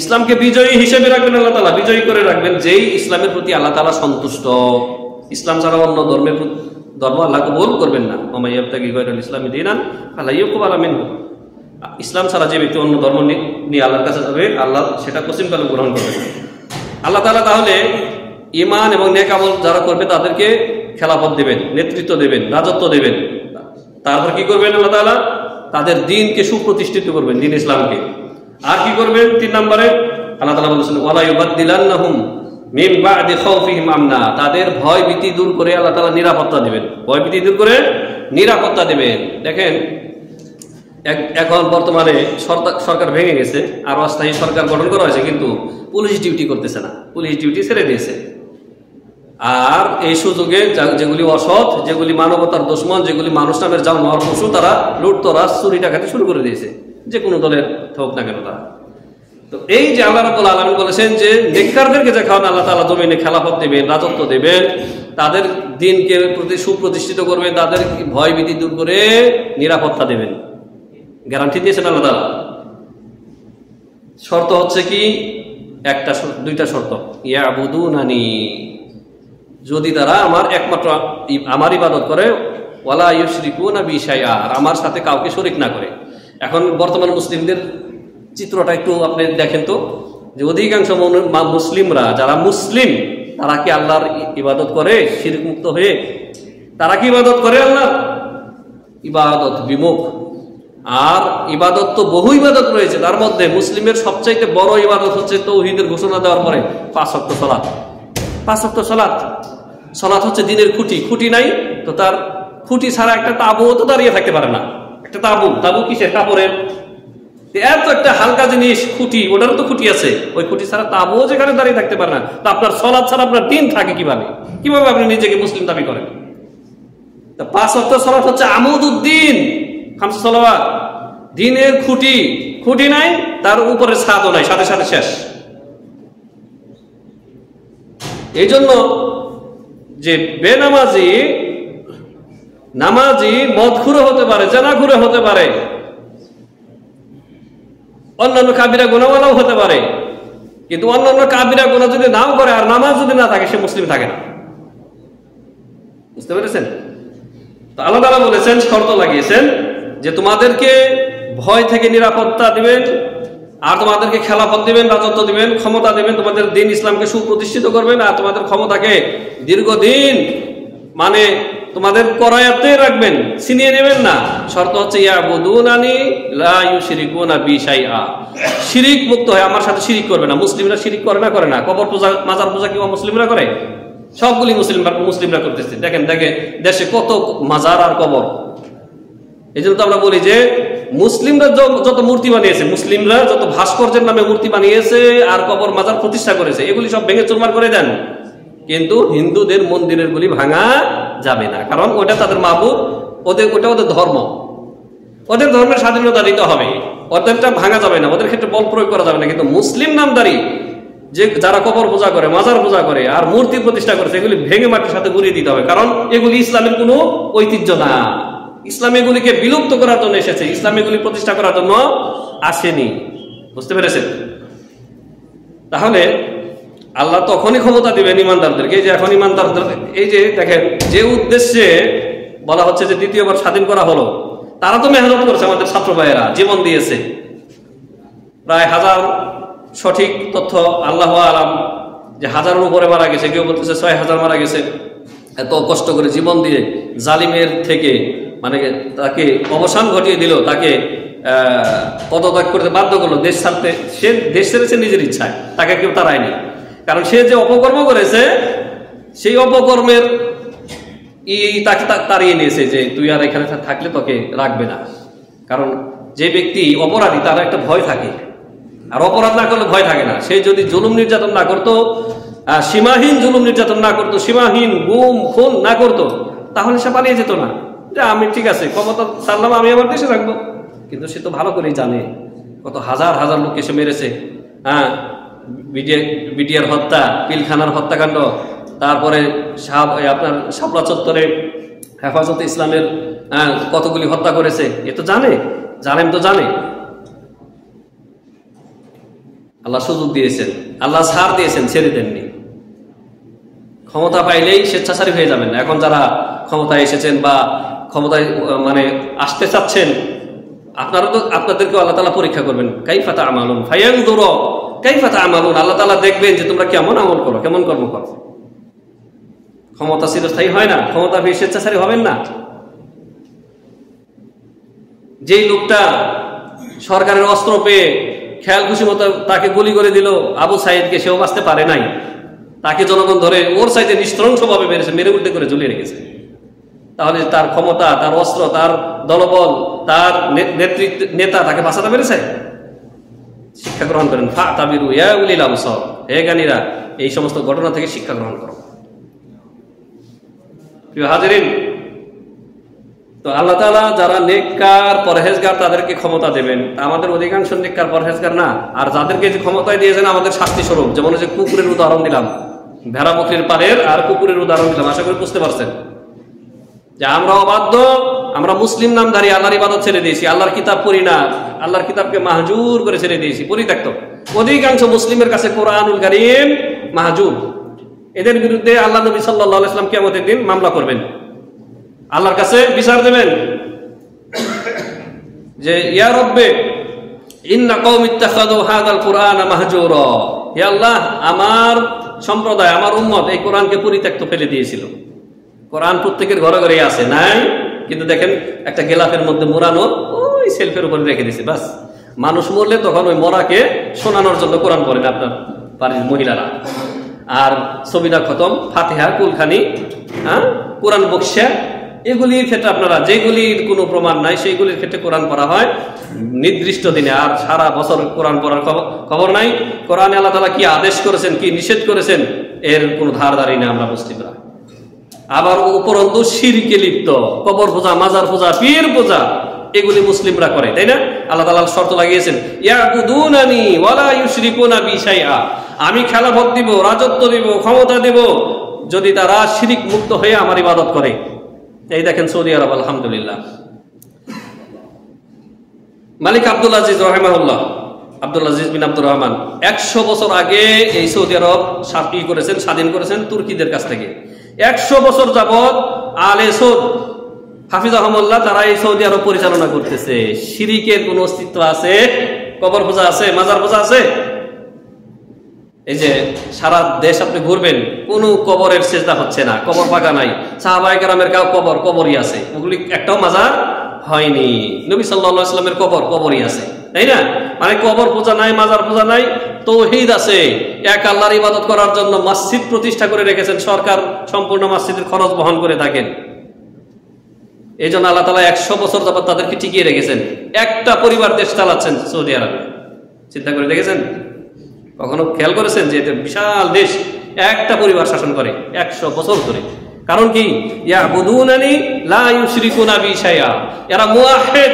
ইসলামকে বিজয়ী হিসেবে রাখবেন, আল্লাহ তাআলা বিজয়ী করে রাখবেন, যেই ইসলামের প্রতি আল্লাহ তাআলা সন্তুষ্ট। ইসলাম ছাড়া অন্য ধর্ম আল্লাহ কবুল করবেন না। ওমাই ইয়াবতাগি গায়রাল ইসলামি দীনান ফালা ইউকবাল মিনহু। ইসলাম ছাড়া যে ব্যক্তি অন্য ধর্ম নিয়ে আল্লাহর কাছে যাবে, আল্লাহ সেটা কসিম কালে গ্রহণ করবেন না। আল্লাহ তাআলা তাহলে ঈমান এবং নেক আমল যারা করবে তাদেরকে খেলাফত দেবেন, নেতৃত্ব দেবেন, রাজত্ব দেবেন। তারপর কি করবেন আল্লাহ তাআলা? তাদের দ্বীনকে সুপ্রতিষ্ঠিত করবেন, দ্বীন ইসলামকে। আর কি করবেন? 3 নম্বরে আল্লাহ তাআলা বলেছেন ওয়ালা ইউবাদদিলান্নাহুম মিন বা'দি খাউফিহিম আমনা। তাদের ভয় ভীতি দূর করে আল্লাহ তাআলা নিরাপত্তা দিবেন, ভয় ভীতি দূর করে নিরাপত্তা দিবেন। দেখেন এখন বর্তমানে সরকার ভেঙে গেছে, আর অস্থায়ী সরকার গঠন করা হয়েছে, কিন্তু পুলিশ ডিউটি করতেছে না, পুলিশ ডিউটি ছেড়ে দিয়েছে। আর এই সুযোগে যেগুলি অসৎ, যেগুলি মানবতার দুশমন, যেগুলি মানুষ নামের জানোয়ার পশু, তারা লুটতরাজ চুরি ডাকাতি শুরু করে দিয়েছে, যে কোনো দলের হোক না কেন তারা। তো এই যে আল্লাহ রাব্বুল আলামিন বলেছেন যে নেককারদেরকে যখন আল্লাহ তাআলা জমিনে খেলাফত দেবেন, রাজত্ব দেবেন, তাদের দ্বীনকে সুপ্রতিষ্ঠিত করবেন, তাদের ভয় ভীতি দূর করে নিরাপত্তা দেবেন, গ্যারান্টি দিয়েছেন আল্লাহ তাআলা। শর্ত হচ্ছে কি? দুইটা শর্ত। ইয়াবুদুনানি, যদি তারা আমার একমাত্র আমার ইবাদত করে, ওয়ালা ইউশরিকুনা বি শাইআ, আর আমার সাথে কাউকে শরীক না করে। এখন বর্তমান মুসলিমদের চিত্রটা একটু আপনি দেখেন তো, যে অধিকাংশ মুসলিমরা, যারা মুসলিম, তারা কি আল্লাহর ইবাদত করে শিরক মুক্ত হয়ে? তারা কি ইবাদত করে? আল্লাহর ইবাদত বিমুখ। আর ইবাদত তো বহু ইবাদত রয়েছে, তার মধ্যে মুসলিমের সবচাইতে বড় ইবাদত হচ্ছে তাওহীদের ঘোষণা দেওয়ার পরে 5 ওয়াক্ত সালাত। 5 ওয়াক্ত সালাত, সালাত হচ্ছে দিনের খুঁটি। খুঁটি নাই তো তার খুঁটি ছাড়া একটা তাঁবুও তো দাঁড়িয়ে থাকতে পারে না। একটা তাঁবু কিসের? কাপড়ের। এত একটা হালকা জিনিস খুঁটি, ওটারও তো খুঁটি আছে, ওই খুঁটি ছাড়া তাঁবুও যেখানে দাঁড়িয়ে থাকতে পারে না, তো আপনার সালাত ছাড়া আপনার দিন থাকে কিভাবে? কিভাবে আপনি নিজেকে মুসলিম দাবি করেন? 5 ওয়াক্ত সালাত হচ্ছে আমুদউদ্দিন, খামসা সালাওয়াত, দিনের খুঁটি। খুঁটি নাই, তার উপরে ছাদও নাই, সাথে সাথে শেষ। এই জন্য যে নামাজি মদখুরে হতে পারে, জানাখুরে হতে পারে, অন্যান্য কাবিরা গুনাহওয়ালাও হতে পারে, কিন্তু অন্যান্য কাবিরা গুনাহ যদি নাও করে আর নামাজ যদি না থাকে, সে মুসলিম থাকে না। বুঝতে পেরেছেন? তো আল্লাহ তাআলা বলেছেন, শর্ত লাগিয়েছেন যে তোমাদেরকে ভয় থেকে নিরাপত্তা দিবেন, আর তোমাদেরকে খেলাফত দিবেন, রাজত্ব দিবেন, ক্ষমতা দিবেন, তোমাদের দ্বীন ইসলামকে সুপ্রতিষ্ঠিত করবেন, আর তোমাদের ক্ষমতাকে দীর্ঘদিন মানে তোমাদের করায়ত্তে রাখবেন, ছিনিয়ে নেবেন না। শর্ত হচ্ছে ইয়াবুদুনানি লা ইউশরিকুনা বি শাইআ, শিরিক মুক্ত হয়, আমার সাথে শিরিক করবে না। মুসলিমরা শিরিক করে না? কবর পূজা, মাজার পূজা কি মুসলিমরা করে? সবগুলি মুসলিমরা করতেছে। দেখেন দেশে কত মাজার আর কবর। এই জন্য তো আমরা বলি যে মুসলিমরা যত মূর্তি বানিয়েছে, মুসলিমরা যত ভাস্কর্যের নামে মূর্তি বানিয়েছে আর কবর মাজার প্রতিষ্ঠা করেছে, এগুলি সব ভেঙে চুরমার করে দেন। কিন্তু হিন্দুদের মন্দিরের গুলি ভাঙা যাবে না, কারণ ওটা তাদের মাবুদ, ওটা ওদের ধর্ম, ওদের ধর্মের স্বাধীনতা দিতে হবে, ওদেরটা ভাঙা যাবে না, ওদের ক্ষেত্রে বল প্রয়োগ করা যাবে না। কিন্তু মুসলিম নামদারি যে যারা কবর পূজা করে, মাজার পূজা করে আর মূর্তি প্রতিষ্ঠা করেছে, এগুলি ভেঙে মাটির সাথে গুঁড়িয়ে দিতে হবে, কারণ এগুলি ইসলামের কোনো ঐতিহ্য না। ইসলাম এগুলিকে বিলুপ্ত করার জন্য এসেছে, ইসলাম এগুলি প্রতিষ্ঠা করার জন্য আসেনি। বুঝতে পেরেছেন? তাহলে আল্লাহ তখনই ক্ষমতা দিবেন ইমানদারদেরকে, যে এখন ইমানদারদের এই যে দেখেন যে উদ্দেশ্যে বলা হচ্ছে যে দ্বিতীয়বার স্বাধীন করা হলো, তারা তো মেহনত করেছে, আমাদের ছাত্র ভাইয়েরা জীবন দিয়েছে, প্রায় 1000, সঠিক তথ্য আল্লাহু আলাম, যে 1000-এর উপরে মারা গেছে, কেউ বলতেছে 6000 মারা গেছে। এত কষ্ট করে জীবন দিয়ে জালিমের থেকে মানে তাকে অবসান ঘটিয়ে দিল, তাকে পদত্যাগ করতে বাধ্য করলো, দেশ ছাড়তে। সে দেশ ছেড়েছে নিজের ইচ্ছায়, তাকে কেউ তাড়ায়নি, কারণ সে যে অপকর্ম করেছে সেই অপকর্মের তাকে তাড়িয়ে নিয়েছে, যে তুই আর এখানে থাকলে তোকে রাখবে না। কারণ যে ব্যক্তি অপরাধী তার একটা ভয় থাকে, আর অপরাধ না করলে ভয় থাকে না। সে যদি জুলুম নির্যাতন না করতো, সীমাহীন জুলুম নির্যাতন না করতো, সীমাহীন গুম খুন না করতো, তাহলে সে পালিয়ে যেত না। যে আমি ঠিক আছে ক্ষমতা ছাড়লাম, আমি আমার দেশে থাকবো। কিন্তু সে তো ভালো করেই জানে কত হাজার হাজার লোককে সে মেরেছে। হ্যাঁ, বিডিআর হত্যা, পিলখানার হত্যাকাণ্ড, তারপরে আপনার শাপলা চত্বরে হেফাজতে ইসলামের কতগুলি হত্যা করেছে, এ তো জানে, জানেন তো জানে। আল্লাহ সুযোগ দিয়েছেন, আল্লাহ ছাড় দিয়েছেন, ছেড়ে দেননি। ক্ষমতা পাইলেই স্বেচ্ছাচারী হয়ে যাবেন। এখন যারা ক্ষমতায় এসেছেন বা ক্ষমতায় মানে আসতে চাচ্ছেন, আপনারা তো আপনাদেরকে আল্লাহ তাআলা পরীক্ষা করবেন। কাইফা তা'মালুন ফায়ানজুরু কাইফা তা'মালুন, আল্লাহ তাআলা দেখবেন যে তোমরা কেমন আমল করো, কেমন কর্ম করো। ক্ষমতা চিরস্থায়ী হয় না, ক্ষমতা পেয়ে স্বেচ্ছাচারী হবেন না। যেই লোকটা সরকারের অস্ত্র পেয়ে খেয়াল খুশি মতো তাকে গুলি করে দিল, আবু সাইদকে, সেও বাঁচতে পারে নাই। তাকে জনগণ ধরে ওর সাইডে নিষ্ঠুরভাবে মেরেছে, মেরে উল্টে করে ঝুলিয়ে রেখেছে। তাহলে তার ক্ষমতা, তার অস্ত্র, তার দলবল, তার নেতা তাকে বাঁচাতে পেরেছে? শিক্ষা গ্রহণ করেন। ফাতাবিরু ইয়া উলিল আবসার, হে জ্ঞানীরা, এই সমস্ত ঘটনা থেকে শিক্ষা গ্রহণ করো। প্রিয় হাজিরিন, তো আল্লাহ তাআলা যারা নেককার পরহেজগার তাদেরকে ক্ষমতা দেবেন। আমাদের অধিকাংশ নেককার পরহেজগার না। আর যাদেরকে যে ক্ষমতায় দিয়েছেন আমাদের শাস্তি স্বরূপ, যেমন যে কুকুরের উদাহরণ দিলাম, ভেড়া বকরির পারের আর কুকুরের উদাহরণ দিলাম। আশা করি বুঝতে পারছেন যে আমরা অবাধ্য, আমরা মুসলিম নামধারী, আল্লাহর ইবাদত ছেড়ে দিয়েছি, আল্লাহর কিতাব পড়ি না, আল্লাহর কিতাবকে মাহজুর করে ছেড়ে দিয়েছি, পরিত্যক্ত। অধিকাংশ মুসলিমের কাছে কোরআনুল কারীম মাহজুর। এদের বিরুদ্ধে আল্লাহ নবী সাল্লাল্লাহু আলাইহি ওয়াসাল্লাম কিয়ামতের দিন মামলা করবেন, আল্লাহর কাছে বিচার দেবেন যে ইয়া রব্বে ইন্না কওমি ইত্তাখাযু হাযাল কুরআনা মাহজুরা, হে আল্লাহ, আমার সম্প্রদায়, আমার উম্মত এই কোরআনকে পরিত্যক্ত ফেলে দিয়েছিল। কোরআন প্রত্যেকের ঘরে ঘরে আছে, নাই? কিন্তু দেখেন একটা গেলাফের মধ্যে মোড়ানো, ওই সেলফের উপরে রেখে দিয়েছে। বাস, মানুষ মরলে তখন ওই মরাকে শোনানোর জন্য কোরআন পড়েন আপনার বাড়ির মহিলারা। আর সবিনা খতম, ফাতিহা, কুলখানি, কোরআন বক্সা, এগুলির ক্ষেত্রে আপনারা, যেগুলির কোনো প্রমাণ নাই সেইগুলির ক্ষেত্রে কোরআন পড়া হয় নির্দিষ্ট দিনে। আর সারা বছর কোরআন পড়ার খবর নাই। কোরআনে আল্লাহ তাআলা কি আদেশ করেছেন, কি নিষেধ করেছেন, এর কোনো ধারধারি না আমরা মুসলিমরা। আবার উপরন্তু শিরকে লিপ্ত, কবর পূজা, মাজার পূজা, পীর পূজা, এগুলি মুসলিমরা করে, তাই না? আল্লাহ তাআলা শর্ত লাগিয়েছেন, ইয়াবুদুনানি ওয়ালা ইউশরিকুনা বি শাইআ, আমি খেলাফত দিব, রাজত্ব দিব, ক্ষমতা দিব যদি তারা শিরিক মুক্ত হয়ে আমার ইবাদত করে। এই দেখেন সৌদি আরব, আলহামদুলিল্লাহ। মালিক আব্দুল আজিজ রাহিমাহুল্লাহ, আব্দুল আজিজ বিন আব্দুর রহমান 100 বছর আগে এই সৌদি আরব স্বাধীন করেছেন তুর্কিদের কাছ থেকে। 100 বছর যাবৎ আলে সৌদ হাফিজাহুমুল্লাহ তারা এই সৌদি আরব পরিচালনা করতেছে। শিরিকের কোন অস্তিত্ব আছে? কবর পূজা আছে? মাজার পূজা আছে? এই যে সারা দেশ আপনি ঘুরবেন, কোন কবরের সেজদা হচ্ছে না, কবর পাকা নাই। সাহাবায়ে কেরামের কবরই আছে, ওগুলি একটাও মাজার হয়নি। নবী সাল্লাল্লাহু আলাইহি ওয়াসাল্লামের কবরই আছে, তাই না? মানে কবর পূজা নাই, মাজার পূজা নাই, তাওহীদ আছে। এক আল্লাহর ইবাদত করার জন্য মসজিদ প্রতিষ্ঠা করে রেখেছেন, সরকার সম্পূর্ণ মসজিদের খরচ বহন করে থাকেন। এই জন্য আল্লাহ তাআলা 100 বছর যাবত তাদেরকে টিকিয়ে রেখেছেন। একটা পরিবার দেশ চালাচ্ছেন সৌদি আরবে, চিন্তা করে দেখেছেন? কখনো খেয়াল করেছেন যে এটা বিশাল দেশ, একটা পরিবার শাসন করে 100 বছর ধরে? কারণ কি? ইয়াবুদুনানি লা ইউশরিকুনা বি শাইআ, এরা মুওয়াহহিদ,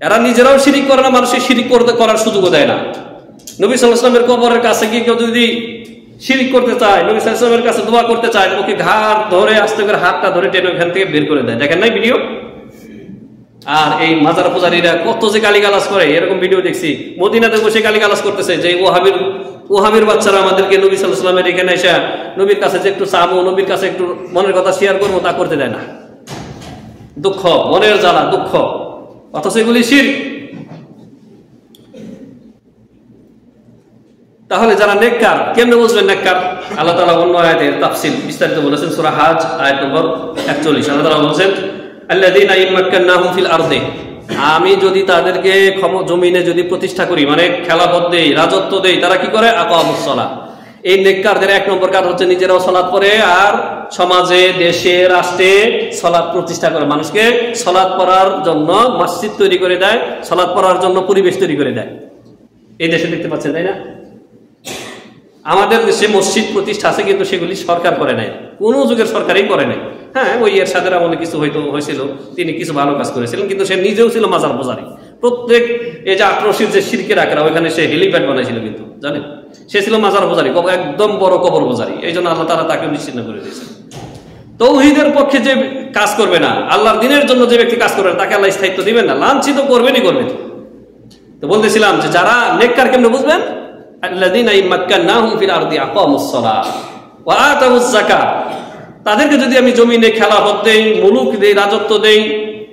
এরা নিজেরাও শিরিক করে না, মানুষের শিরিক করার সুযোগও দেয় না। নবী সাল্লাল্লাহু আলাইহি ওয়াসাল্লামের কবরের কাছে গিয়ে কেউ যদি শিরিক করতে চায়, নবী সাল্লাল্লাহু আলাইহি ওয়াসাল্লামের কাছে দোয়া করতে চায়, ওকে ঘাড় ধরে আস্তে করে হাতটা ধরে টেনে ওখান থেকে বের করে দেয়। দেখেন নাই ভিডিও? আর এই মাজার পূজারীরা কত যে গালিগালাজ করে, এরকম ভিডিও দেখছি। মদিনাতে বসে গালিগালাজ করতেছে যে ওহাবির বাচ্চারা আমাদেরকে নবী সাল্লাল্লাহু আলাইহি ওয়াসাল্লামের এখানে এসে নবীর কাছে যে একটু চাবো, নবীর কাছে একটু মনের কথা শেয়ার করবো, তা করতে দেয় না। দুঃখ, মনের জ্বালা, দুঃখ, অথচ এগুলি শিরক। তাহলে যারা নেককার, কেমনে বুঝবেন নেককার? আল্লাহ তাআলা অন্য আয়াতের তাফসীল বিস্তারিত বলেছেন, সূরা হাজ আয়াত নম্বর 41। আল্লাহ তাআলা বলেছেন, আল্লাযীনা ইম্মাক্কানাহুম ফিল আরদি, আমি যদি তাদেরকে জমিনে যদি প্রতিষ্ঠা করি, মানে খেলাফত দেই, রাজত্ব দেই, তারা কি করে? আকামুস সালাহ। এই নেককারদের 1 নম্বর কাজ হচ্ছে নিজেরাও সালাত পড়ে, আর সমাজে, দেশে, রাষ্ট্রে সালাত প্রতিষ্ঠা করে, মানুষকে সালাত পড়ার জন্য মসজিদ তৈরি করে দেয়, সালাত পড়ার জন্য পরিবেশ তৈরি করে দেয়। এই দেশে দেখতে পাচ্ছেন, তাই না? আমাদের দেশে মসজিদ প্রতিষ্ঠা আছে, কিন্তু সেগুলি সরকার করে নাই, কোন যুগের সরকারই করে নাই। হ্যাঁ, ওই এরশাদের আমলে কিছু হয়তো হয়েছিল, তিনি কিছু ভালো কাজ করেছিলেন, কিন্তু সে নিজেও ছিল মাজার পূজারী। প্রত্যেক এই যে আক্রোশীর যে শিরকের আখড়া, ওইখানে সে হেলিপ্যাড বানাইছিল, কিন্তু জানেন সে ছিল মাজার পূজারী, একদম বড় কবর পূজারী। এই জন্য আল্লাহ তাআলা তাকে নিশ্চিহ্ন করে দিয়েছেন। তৌহিদের পক্ষে যে কাজ করবে না, আল্লাহর দিনের জন্য যে ব্যক্তি কাজ করবে না, তাকে আল্লাহ স্থায়িত্ব দিবেন না, লাঞ্ছিত করবেনই করবেন। তো বলতেছিলাম যে যারা নেককার কেমনে বুঝবেন, আল্লাযীনা ইম্মাক্কান্নাহুম ফিল আরদি আকামুস সালাহ ওয়া আতাউয যাকাত। তাদেরকে যদি আমি জমিনে খেলাফত দেই, মুলুক দেই, রাজত্ব দেই,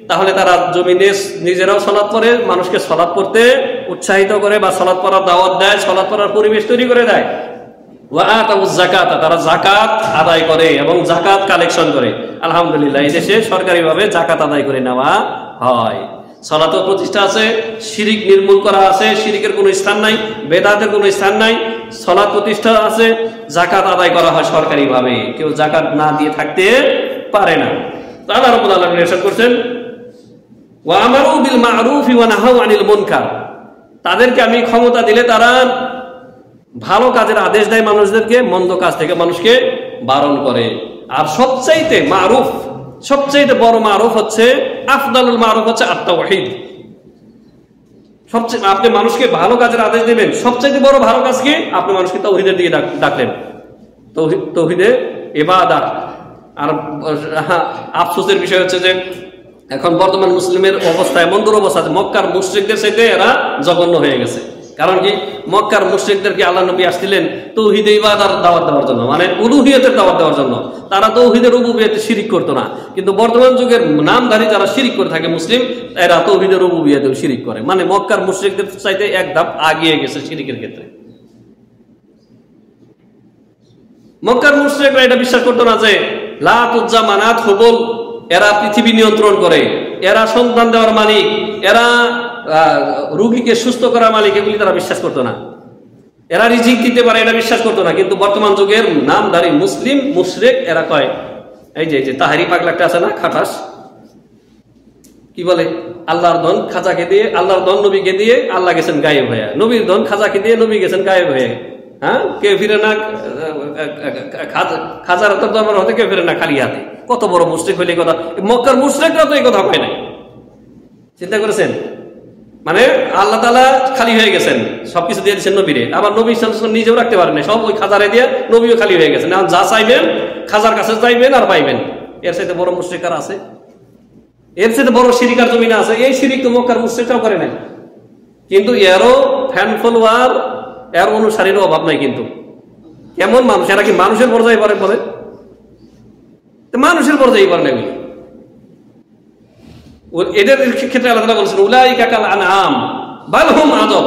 তাহলে তারা জমিনে নিজেরাও সালাত পড়ে, মানুষকে সালাত পড়তে উৎসাহিত করে বা সালাত পড়ার দাওয়াত দেয়, সালাত পড়ার পরিবেশ তৈরি করে দেয়। ওয়া আতাউয যাকাত, তারা যাকাত আদায় করে এবং যাকাত কালেকশন করে। আলহামদুলিল্লাহ, এই দেশে সরকারিভাবে যাকাত আদায় করে নেওয়া হয়। সালাতের প্রতিষ্ঠা আছে, শিরিক নির্মূল করা আছে, শিরিকের কোনো স্থান নাই, বেদাতের কোনো স্থান নাই। সালাত প্রতিষ্ঠা আছে, যাকাত আদায় করা হয় সরকারিভাবে, কেউ যাকাত না দিয়ে থাকতে পারে না। আল্লাহ রাব্বুল আলামিন ইরশাদ করছেন, ওয়া আমারু বিল মা'রুফ ওয়া নাহাউ আনিল মুনকার। তাদেরকে আমি ক্ষমতা দিলে তারা ভালো কাজের আদেশ দেয় মানুষদেরকে, মন্দ কাজ থেকে মানুষকে বারণ করে। আর সবচাইতে মারুফ, সবচাইতে বড় মারুফ হচ্ছে, আফদালুল মারুফ হচ্ছে আত-তাওহীদ। সবচেয়ে আপনি মানুষকে ভালো কাজের আদেশ দেবেন, সবচাইতে বড় ভালো কাজ কি? আপনি মানুষকে তাওহীদের দিকে ডাকলেন, তাওহীদে ইবাদত। আর আফসোসের বিষয় হচ্ছে যে এখন বর্তমান মুসলিমের অবস্থা এমন দুরবস্থা, মক্কার মুশরিকদের চাইতে এরা জঘন্য হয়ে গেছে। কারণ কি, মক্কার মুশরিকদেরকে আল্লাহ নবী আসছিলেন তাওহীদে ইবাদতের দাওয়াত দেওয়ার জন্য, মানে উলুহিয়তের দাওয়াত দেওয়ার জন্য। তারা তাওহীদের রুবুবিয়তে শিরিক করতো না, কিন্তু বর্তমান যুগের নামধারী যারা শিরিক করে থাকে মুসলিম, এরা তাওহীদের রুবুবিয়তেও শিরিক করে। মানে মক্কার মুশরিকদের চাইতে এক ধাপ এগিয়ে গেছে শিরিকের ক্ষেত্রে। মক্কার মুশরিকরা এটা বিশ্বাস করতো না যে লাত, উজ্জা, মানাত, হুবল এরা পৃথিবী নিয়ন্ত্রণ করে, এরা সন্তান দেওয়ার মালিক, এরা রোগীকে সুস্থ করার মালিক, এগুলি তারা বিশ্বাস করতো না। এরা রিজিক দিতে পারে, এটা বিশ্বাস করতো না। কিন্তু বর্তমান যুগের নামধারী মুসলিম মুশরিক এরা কয়, এই যে তাহারি পাগলা একটা আছে না, খাটাস, কি বলে, আল্লাহর ধন খাজাকে দিয়ে, আল্লাহর ধন নবীকে দিয়ে, আল্লাহ গেছেন গায়েব হয়ে, নবীর ধন খাজাকে দিয়ে, নবী গেছেন গায়েব হয়ে। হ্যাঁ, কেউ ফিরে না খাজার দরবার হতে, কেউ ফিরে না খালি হাতে। কত বড় মুশরিক হইলে কথা। মক্কার মুশরিকরা তো এই কথা পায় নাই। চিন্তা করেছেন, মানে আল্লাহ তাআলা খালি হয়ে গেছেন, সবকিছু দিয়ে দিচ্ছেন নবীরে, আবার নবী সাল্লাল্লাহু আলাইহি ওয়াসাল্লাম নিজেও রাখতে পারেন না, সব ওই খাজারে দিয়ে নবীও খালি হয়ে গেছেন। যা চাইবেন খাজার কাছে চাইবেন আর পাইবেন। এর সাথে বড় মুশরিক আর আছে? এর সাথে বড় শিরিক আর জমিনে আছে? এই শিরিক তো মক্কার মুশরিকরাও করে নাই, কিন্তু এরও ফ্যান ফলোয়ার, এর অনুসারীরও অভাব নাই। কিন্তু কেমন মানুষ এরা, কি মানুষের পর্যায়ে পড়ে? বলে মানুষের পর্যায়ে পড়ে না। এদের ক্ষেত্রে আল্লাহ তাআলা বলেছেন, উলাইকা কাল আনআম বাল হুম আযম।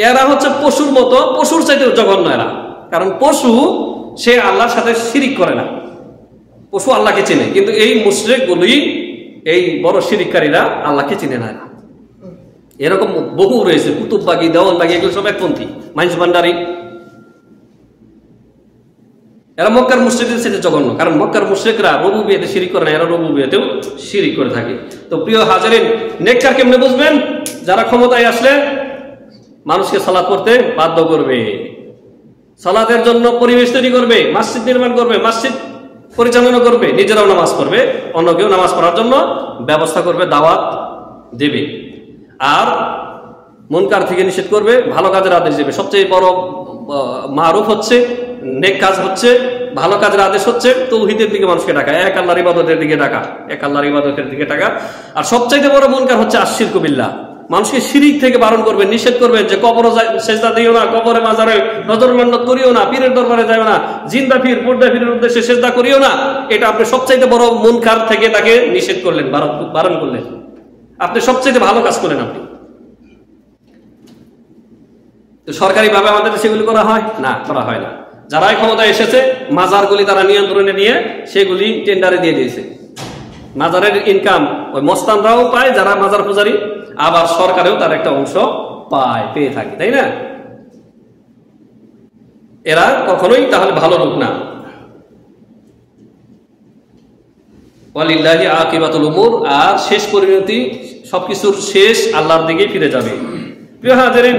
এরা হচ্ছে পশুর মতো, পশুর চাইতেও জঘন্য এরা। কারণ পশু সে আল্লাহর সাথে শিরিক করে না, পশু আল্লাহকে চেনে। কিন্তু এই মুশরিকগুলি, এই বড় শিরিককারীরা আল্লাহকে চিনে না। এরকম বহু রয়েছে, কুতুববাগী, দেওয়ানবাগী, এগুলো সব একপন্থী, মাইন্স ভান্ডারী। এরা মক্কার মুশরিকদের সাথে জঘন্য। কারণ মক্কার মুশরিকরা রুবুবিয়তে শিরিক করে না, এরা রুবুবিয়তেও শিরিক করে থাকে। তো প্রিয় হাজিরিন, নেককার কেমনে বুঝবেন? যারা ক্ষমতায় আসলে মানুষকে সালাত পড়তে বাধ্য করবে, সালাতের জন্য পরিবেশ তৈরি করবে, মসজিদ নির্মাণ করবে, মসজিদ পরিচালনা করবে, নিজেরাও নামাজ পড়বে, অন্যকেও নামাজ পড়ার জন্য ব্যবস্থা করবে, দাওয়াত দেবে। আর মুনকার থেকে নিষেধ করবে, ভালো কাজের আদেশ দেবে। সবচেয়ে বড় মারুফ হচ্ছে, নেক কাজ হচ্ছে, ভালো কাজের আদেশ হচ্ছে তাওহীদের দিকে মানুষকে ডাকা, এক আল্লাহর ইবাদতের দিকে ডাকা, এক আল্লাহর ইবাদতের দিকে ডাকা। আর সবচাইতে বড় মুনকার হচ্ছে আশিরকু বিল্লাহ। মানুষকে শিরিক থেকে বারণ করবেন, নিষেধ করবেন যে কবরে সেজদা দিও না, কবরে মাজারে নজর মান্নত করিও না, পীরের দরবারে যাও না, জিন্দা পীর মুর্দা পীরের উদ্দেশ্যে সেজদা করিও না। এটা আপনি সবচাইতে বড় মুনকার থেকে তাকে নিষেধ করলেন, বারণ করলেন। আপনি সবচাইতে ভালো কাজ করলেন আপনি। সরকারি ভাবে আমাদের সেগুলি করা হয় না, করা হয় না। যারাই ক্ষমতায় এসেছে মাজারগুলি তারা নিয়ন্ত্রণে নিয়ে সেগুলি টেন্ডারে দিয়ে দিয়েছে। মাজারের ইনকাম ওই মস্তানরাও পায়, যারা মাজার পূজারী, আবার সরকারেও তার একটা অংশ পেয়ে থাকে, তাই না? এরা কখনোই তাহলে ভালো লোক না। ওয়ালিল্লাহি আকিবাতুল উমুর, আর শেষ পরিণতি, সবকিছুর শেষ আল্লাহর দিকেই ফিরে যাবে। প্রিয় হাজিরিন,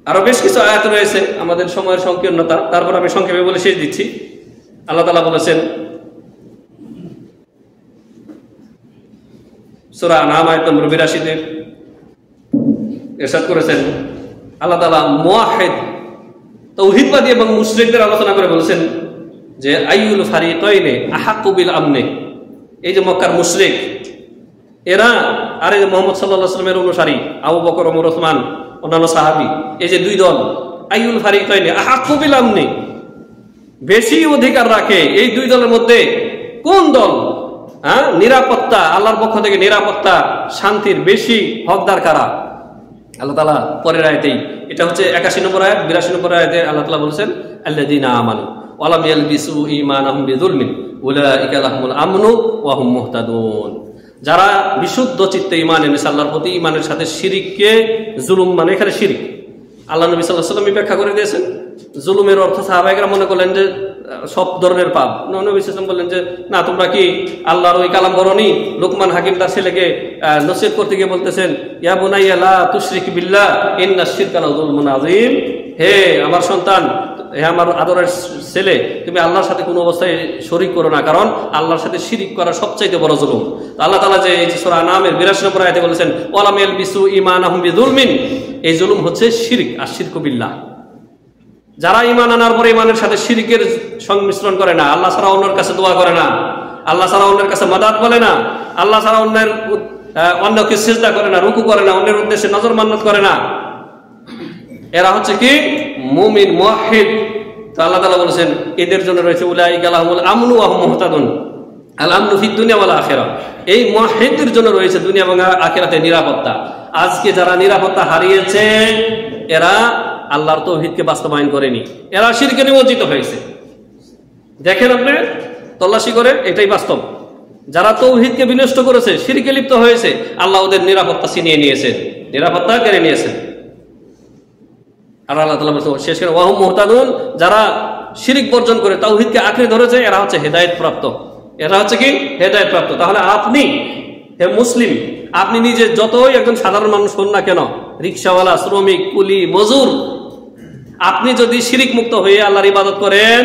আরো বেশ কিছু আয়াত রয়েছে, আমাদের সময়ের সংকীর্ণতা, তারপর আমি সংক্ষেপে বলে শেষ দিচ্ছি। আল্লাহ তাআলা বলেছেন সূরা আনআম আয়াত নম্বর 82-তে ইরশাদ করেছেন, আল্লাহ তাআলা মুওয়াহহিদ তাওহীদবাদী এবং মুশরিকদের আলোচনা করে বলেছেন যে আইয়ুল ফারিকাইনে আহাক্কু বিল আমনে। এই যে মক্কার মুশরিক এরা আর এই যে মুহাম্মদ সাল্লাল্লাহু আলাইহি ওয়াসাল্লামের অনুসারী আবু বকর, ওমর, ওসমান, অন্যান্য সাহাবী, এই যে দুই দল, আইয়ুল ফারিকাইনে আহাক্কু বিল আমনে, বেশি অধিকার রাখে এই দুই দলের মধ্যে কোন দল নিরাপত্তা, আল্লাহর পক্ষ থেকে নিরাপত্তা শান্তির বেশি হকদার কারা? আল্লাহ তাআলা পরের আয়াতেই, এটা হচ্ছে 81 নম্বর আয়াত, 82 নম্বর আয়াতে আল্লাহ তাআলা বলেছেন আল্লাযীনা আমানু ওয়া লাম ইয়ালবিসু ঈমানাহুম বিযুলমিন উলাইকা লাহুমুল আমনু ওয়া হুম মুহতাদুন। যারা বিশুদ্ধ চিত্তে ঈমান এনেছে আল্লাহর প্রতি, ঈমানের সাথে শিরককে, জুলুম মানে এখানে শিরক, আল্লাহ নবী সাল্লাল্লাহু আলাইহি ওয়াসাল্লাম ব্যাখ্যা করে দিয়েছেন। জুলুমের অর্থ সাহাবায়েরা মনে করলেন যে সব ধরনের পাপ। নবী সাল্লাল্লাহু আলাইহি ওয়াসাল্লাম বললেন যে না, তোমরা কি আল্লাহর ওই কালাম পড়োনি? লুকমান হাকিম তার ছেলেকে নসিহত করতে গিয়ে বলতেছেন, ইয়া বুনাইয়া লা তুশরিক বিল্লাহ ইন্নাশ শিরকা লাযুলমুন আযীম। হে আমার সন্তান, হে আমার আদরের ছেলে, তুমি আল্লাহর সাথে কোনো অবস্থায় শরীক করো না, কারণ আল্লাহর সাথে শিরিক করা সবচাইতে বড় জুলুম। আল্লাহ তাআলা যে এই সূরা আনআমের 82 নম্বর আয়াতে বলেছেন ওয়া লাম ইয়ালবিসু ঈমানাহুম বিযুলমিন, এই জুলুম হচ্ছে শিরক, আর শিরকু বিল্লাহ। যারা ঈমান আনার পরে ঈমানের সাথে শিরকের সংমিশ্রণ করে না, আল্লাহ ছাড়া অন্যের কাছে দোয়া করে না, আল্লাহ ছাড়া অন্যের কাছে মাদাত বলে না, আল্লাহ ছাড়া অন্যকে সিজদা করে না, রুকু করে না, অন্যের উদ্দেশ্যে নজর মান্নত করে না, এরা হচ্ছে কি মুমিন মুওয়াহহিদ। তো আল্লাহ তাআলা বলেছেন এদের জন্য রয়েছে উলাইকা লাহুমুল আমনু ওয়া হুম মুহতাদুন, আল আমনু ফিদ দুনিয়া ওয়াল আখিরাহ। এই মুওয়াহহিদদের জন্য রয়েছে দুনিয়া এবং আখিরাতে নিরাপত্তা। আজকে যারা নিরাপত্তা হারিয়েছে এরা আল্লাহর তাওহীদকে বাস্তবায়ন করেনি, এরা শিরকে নিমজ্জিত হয়েছে। দেখেন আপনি তল্লাশি করে, এটাই বাস্তব। যারা তাওহীদকে বিনষ্ট করেছে, শিরকে লিপ্ত হয়েছে, আল্লাহ ওদের নিরাপত্তা ছিনিয়ে নিয়েছেন, নিরাপত্তা কেড়ে নিয়েছেন। আর আল্লাহ তাআলা বলেছেন শেষ করে ওয়া হুম মুহতাদুন, যারা শিরক বর্জন করে তাওহীদকে আঁকড়ে ধরেছে এরা হচ্ছে হেদায়েত প্রাপ্ত, এরা হচ্ছে কি হেদায়েত প্রাপ্ত। তাহলে আপনি হে মুসলিম, আপনি নিজে যতই একজন সাধারণ মানুষ হন না কেন, রিকশাওয়ালা, শ্রমিক, কুলি, মজুর, আপনি যদি শিরক মুক্ত হয়ে আল্লাহর ইবাদত করেন,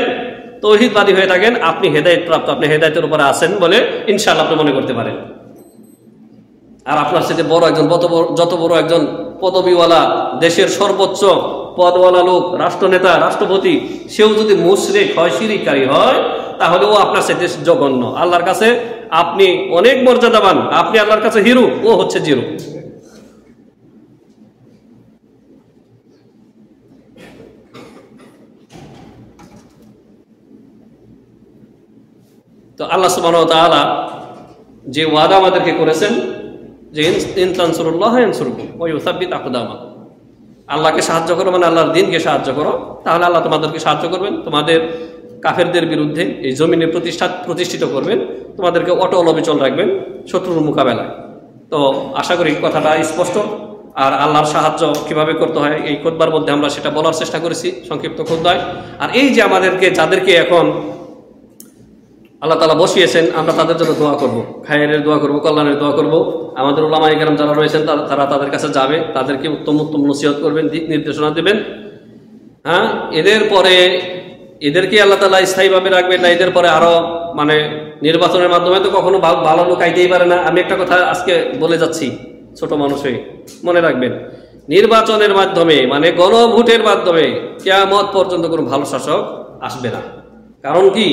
তাওহীদবাদী হয়ে থাকেন, আপনি হেদায়েত প্রাপ্ত, আপনি হেদায়েতের উপরে আছেন বলে ইনশাআল্লাহ আপনি মনে করতে পারেন। আর আপনার সাথে বড় একজন, যত বড় একজন পদবিওয়ালা, দেশের সর্বোচ্চ পদওয়ালা লোক, রাষ্ট্রনেতা, রাষ্ট্রপতি, সেও যদি মুশরিক হয়, শিরককারী হয়, তাহলে ও আপনার সাথে জঘন্য। আল্লাহর কাছে আপনি অনেক মর্যাদাবান, আপনি আল্লাহর কাছে হিরো, ও হচ্ছে জিরো। তো আল্লাহ সুবহানাহু ওয়া তাআলা যে ওয়াদা আমাদেরকে করেছেন যে ইন তানসুরুল্লাহ ইয়ানসুরকুম ওয়া ইউসাব্বিত আকদামাকুম, আল্লাহকে সাহায্য করো মানে আল্লাহর দ্বীনকে সাহায্য করো, তাহলে আল্লাহ তোমাদেরকে সাহায্য করবেন, তোমাদের কাফেরদের বিরুদ্ধে এই জমিনে প্রতিষ্ঠিত করবেন, তোমাদেরকে অটল অবিচল রাখবেন শত্রুর মোকাবেলায়। তো আশা করি কথাটা স্পষ্ট। আর আল্লাহর সাহায্য কিভাবে করতে হয় এই খুতবার মধ্যে আমরা সেটা বলার চেষ্টা করেছি সংক্ষিপ্ত খুতবায়। আর এই যে আমাদেরকে, যাদেরকে এখন আল্লাহ তাআলা বসিয়েছেন, আমরা তাদের জন্য দোয়া করব, খায়রের দোয়া করব, কল্যাণের দোয়া করব। আমাদের উলামায়ে কেরাম যারা রয়েছেন তারা তাদের কাছে যাবে, তাদেরকে উত্তম উত্তম নসিহত করবেন, দিক নির্দেশনা দেবেন। হ্যাঁ, এদের পরে এদেরকে আল্লাহ তাআলা স্থায়ীভাবে রাখবেন না, এদের পরে আরো মানে নির্বাচনের মাধ্যমে তো কখনো ভালো লোক আইতেই পারে না। আমি একটা কথা আজকে বলে যাচ্ছি, ছোট মানুষ হয়ে মনে রাখবেন, নির্বাচনের মাধ্যমে মানে গণভোটের মাধ্যমে কিয়ামত পর্যন্ত কোনো ভালো শাসক আসবে না। কারণ কি,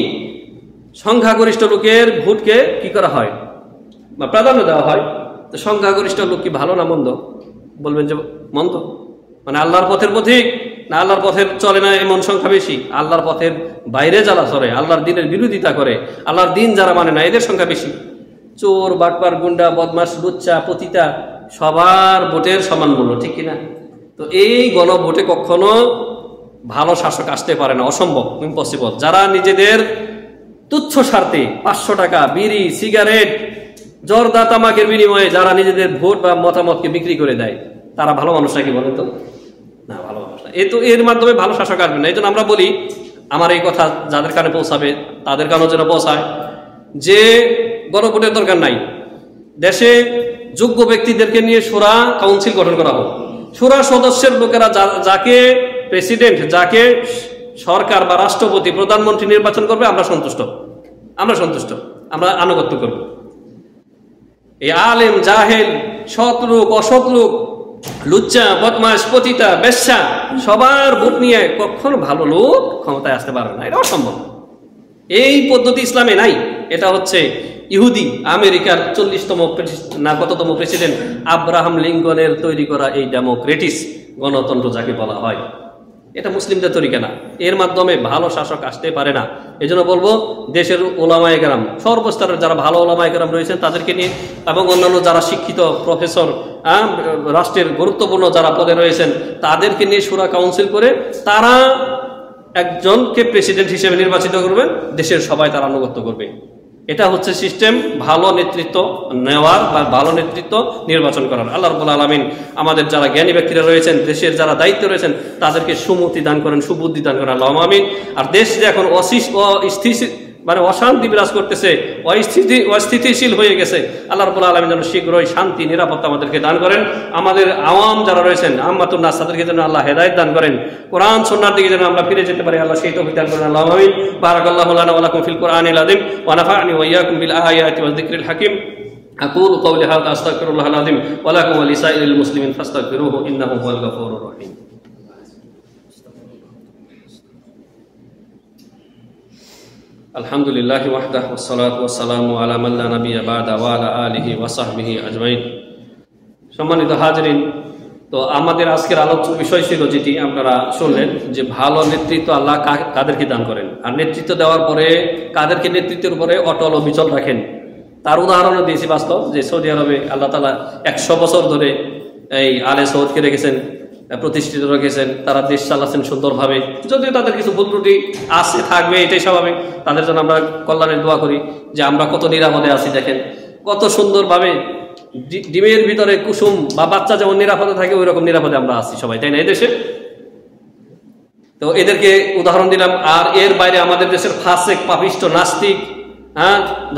সংখ্যাগরিষ্ঠ লোকের ভোটকে কি করা হয় বা প্রাধান্য দেওয়া হয়। তো সংখ্যাগরিষ্ঠ লোক কি ভালো না মন্দ? বলবেন যে মন্দ। মানে আল্লাহর পথের পথিক না, আল্লাহর পথের চলে না এমন সংখ্যা বেশি। আল্লাহর পথের বাইরে যারা চলে, আল্লাহর দ্বীনের বিরোধিতা করে, আল্লাহর দ্বীন যারা মানে না, এদের সংখ্যা বেশি। চোর, বাটপার, গুন্ডা, বদমাশ, লুচ্চা, পতিতা সবার ভোটের সমান মূল্য, ঠিক কিনা? তো এই গণভোটে কখনো ভালো শাসক আসতে পারে না, অসম্ভব, ইম্পসিবল। যারা নিজেদের তুচ্ছ স্বার্থে 500 টাকা বিড়ি, সিগারেট, জর্দা, তামাকের বিনিময়ে যারা নিজেদের ভোট বা মতামতকে বিক্রি করে দেয়, তারা ভালো মানুষ নাকি বলেন তো? না, ভালো মানুষ না। এর মাধ্যমে ভালো শাসক আসবে না। এই জন্য আমরা বলি, আমার এই কথা যাদের কানে পৌঁছাবে তাদের কানেও যেন পৌঁছায়, যে গণভোটের দরকার নাই। দেশে যোগ্য ব্যক্তিদেরকে নিয়ে শোরা কাউন্সিল গঠন করা হোক। শোরা সদস্যের লোকেরা যাকে প্রেসিডেন্ট, যাকে সরকার বা রাষ্ট্রপতি প্রধানমন্ত্রী নির্বাচন করবে, আমরা সন্তুষ্ট, আমরা আনুগত্য করব। এই আলেম জাহেল, সৎ লোক অসৎ লোক, লুচ্চা বদমাশ পতিতা বেশ্যা সবার ভোট নিয়ে কখনো ভালো লোক ক্ষমতায় আসতে পারবে না, এটা অসম্ভব। এই পদ্ধতি ইসলামে নাই। এটা হচ্ছে ইহুদি আমেরিকার 40তম না কততম প্রেসিডেন্ট আব্রাহাম লিঙ্কনের তৈরি করা এই ডেমোক্রেটিস গণতন্ত্র যাকে বলা হয়, এটা মুসলিমদের তরিকা না। এর মাধ্যমে ভালো শাসক আসতে পারে না। এই জন্য বলবো, দেশের ওলামায়ে কেরাম, সর্বস্তরের যারা ভালো ওলামায়ে কেরাম রয়েছেন তাদেরকে নিয়ে, এবং অন্যান্য যারা শিক্ষিত প্রফেসর, রাষ্ট্রের গুরুত্বপূর্ণ যারা পদে রয়েছেন তাদেরকে নিয়ে শুরা কাউন্সিল করে তারা একজনকে প্রেসিডেন্ট হিসেবে নির্বাচিত করবেন, দেশের সবাই তার আনুগত্য করবে। এটা হচ্ছে সিস্টেম ভালো নেতৃত্ব নেওয়ার বা ভালো নেতৃত্ব নির্বাচন করার। আল্লাহ রাব্বুল আলামিন আমাদের যারা জ্ঞানী ব্যক্তিরা রয়েছেন, দেশের যারা দায়িত্ব রয়েছেন তাদেরকে সুমতি দান করেন, সুবুদ্ধি দান করেন, আল্লাহুম্মা আমিন। আর দেশ যে এখন মানে অশান্তি বিরাজ করতেছে, অস্থিতিশীল হয়ে গেছে, আল্লাহ রাব্বুল আলামিন যেন শীঘ্রই শান্তি নিরাপত্তা আমাদেরকে দান করেন। আমাদের আওয়াম যারা রয়েছেন, আম্মাতুন নাস, তাদেরকে যেন আল্লাহ হেদায়েত দান করেন, কোরআন সুন্নাহর দিকে যেন আমরা ফিরে যেতে পারি, আল্লাহ সেই তৌফিক দান করেন। আল্লাহুম্মা আমিন। বারাকাল্লাহু লানা ওয়া লাকুম ফিল কুরআনিল আযীম ওয়া নাফা'নি ওয়া ইয়্যাকুম বিল আয়াতি ওয়াজ যিকরিল হাকীম। আকুলু কওলি হাযা আস্তাগফিরুল্লাহাল আযীম ওয়া লাকুম ওয়া লিসাইরিল মুসলিমিন ফাস্তাগফিরুহু ইন্নাহু হুয়াল গফুরুর রহিম। আলহামদুলিল্লাহি ওয়াহদাহু ওয়াসসালাতু ওয়াসসালামু আলা মান লা নাবিয়্যা বা'দা ওয়া আলা আলিহি ওয়া সাহবিহি আজমাইন। সম্মানিত হাজিরিন, তো আমাদের আজকের আলোচ্য বিষয় ছিল যেটি আপনারা শুনলেন, যে ভালো নেতৃত্ব আল্লাহ কাদেরকে দান করেন, আর নেতৃত্ব দেওয়ার পরে কাদেরকে নেতৃত্বের উপরে অটল অবিচল রাখেন। তার উদাহরণও দিয়েছি বাস্তব, যে সৌদি আরবে আল্লাহ তাআলা 100 বছর ধরে এই আলে সৌদকে রেখেছেন, প্রতিষ্ঠিত রেখেছেন, তারা দেশ চালাচ্ছেন সুন্দরভাবে। যদিও তাদের কিছু ভুল ত্রুটি আছে, থাকবে, এটাই স্বাভাবিক। তাদের জন্য আমরা কল্যাণের দোয়া করি যে আমরা কত নিরাপদে আছি। দেখেন কত সুন্দরভাবে ডিমের ভিতরে কুসুম বা বাচ্চা যেমন নিরাপদে থাকে, ওই রকম নিরাপদে আমরা আছি সবাই, তাই না এই দেশে? তো এদেরকে উদাহরণ দিলাম। আর এর বাইরে আমাদের দেশের ফাসেক, পাপিষ্ট, নাস্তিক,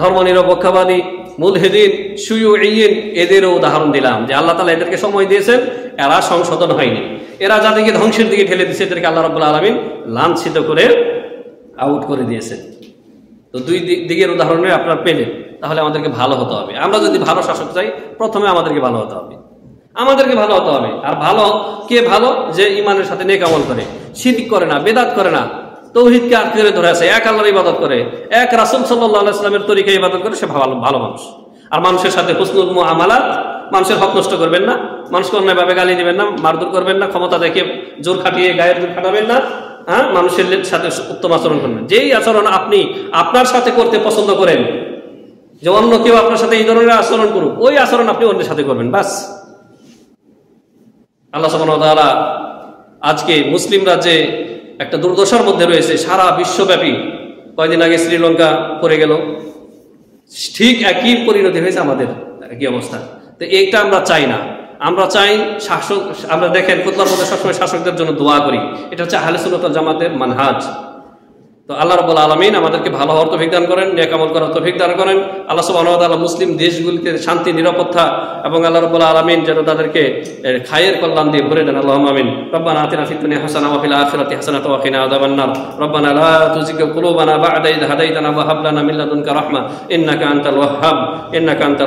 ধর্ম নিরপেক্ষবাদী, মুলহিদিন, শুয়ুঈন, এদেরও উদাহরণ দিলাম যে আল্লাহ তাআলা এদেরকে সময় দিয়েছেন, এরা সংশোধন হয়নি, এরা যাদেরকে ধ্বংসের দিকে ঠেলে দিচ্ছে এদেরকে আল্লাহ রাব্বুল আলামিন লাঞ্ছিত করে আউট করে দিয়েছেন। তো দুই দিকের উদাহরণে আপনার পেলেন। তাহলে আমাদেরকে ভালো হতে হবে। আমরা যদি ভালো শাসক চাই, প্রথমে আমাদেরকে ভালো হতে হবে, আর ভালো কে? ভালো যে ইমানের সাথে নেক আমল করে, শিরক করে না, বেদাত করে না, তৌহিদকে আঁকড়ে ধরে আছে, এক আল্লাহর ইবাদত করে, এক রাসূল সাল্লাল্লাহু আলাইহি ওয়াসাল্লামের তরিকায় ইবাদত করে, সে ভালো মানুষ। আর মানুষের সাথে হুসনুল মুআমালাত, মানুষের হক নষ্ট করবেন না, মানুষকে অন্যায়ভাবে গালি দিবেন না, মারধর করবেন না, ক্ষমতা দেখে জোর খাটিয়ে গায়ের জোর খাটাবেন না, মানুষের সাথে উত্তম আচরণ করবেন। যেই আচরণ আপনি আপনার সাথে করতে পছন্দ করেন, যে অন্য কেউ আপনার সাথে এই ধরনের আচরণ করুক, ওই আচরণ আপনি অন্যের সাথে করবেন, বাস। আল্লাহ সুবহানাহু ওয়া তাআলা আজকে মুসলিম রাজ্যে একটা দুর্দশার মধ্যে রয়েছে, সারা বিশ্বব্যাপী। কয়েকদিন আগে শ্রীলঙ্কা পড়ে গেল, ঠিক একই পরিণতি হয়েছে আমাদের, একই অবস্থা। তো এইটা আমরা চাই না। আমরা চাই শাসক, আমরা দেখেন খুতবার মধ্যে সবসময় শাসকদের জন্য দোয়া করি, এটা হচ্ছে আহলে সুন্নাত ওয়াল জামাতের মানহাজ। তো আল্লাহ রাব্বুল আলামিন আমাদেরকে ভালো হওয়ার তৌফিক দান করেন, নেক আমল করার তৌফিক দান করেন। আল্লাহ সুবহানাহু ওয়া তাআলা মুসলিম দেশগুলিতে শান্তি, নিরাপত্তা এবং আল্লাহ রাব্বুল আলামিন যেন তাদেরকে খায়ের কল্যাণ দিয়ে ভরে দেন। আল্লাহুম্মা আমিন। রব্বানা আতিনা ফিদ দুনিয়া হাসানাহ ওয়া ফিল আখিরাতি হাসানাহ ওয়া কিনা আযাবান নার। রব্বানা লা তুযিগ কুলুবানা বা'দা ইয হাদাইতানা ওয়া হাব লানা মিন লাদুনকা রাহমা ইন্নাকা আনতাল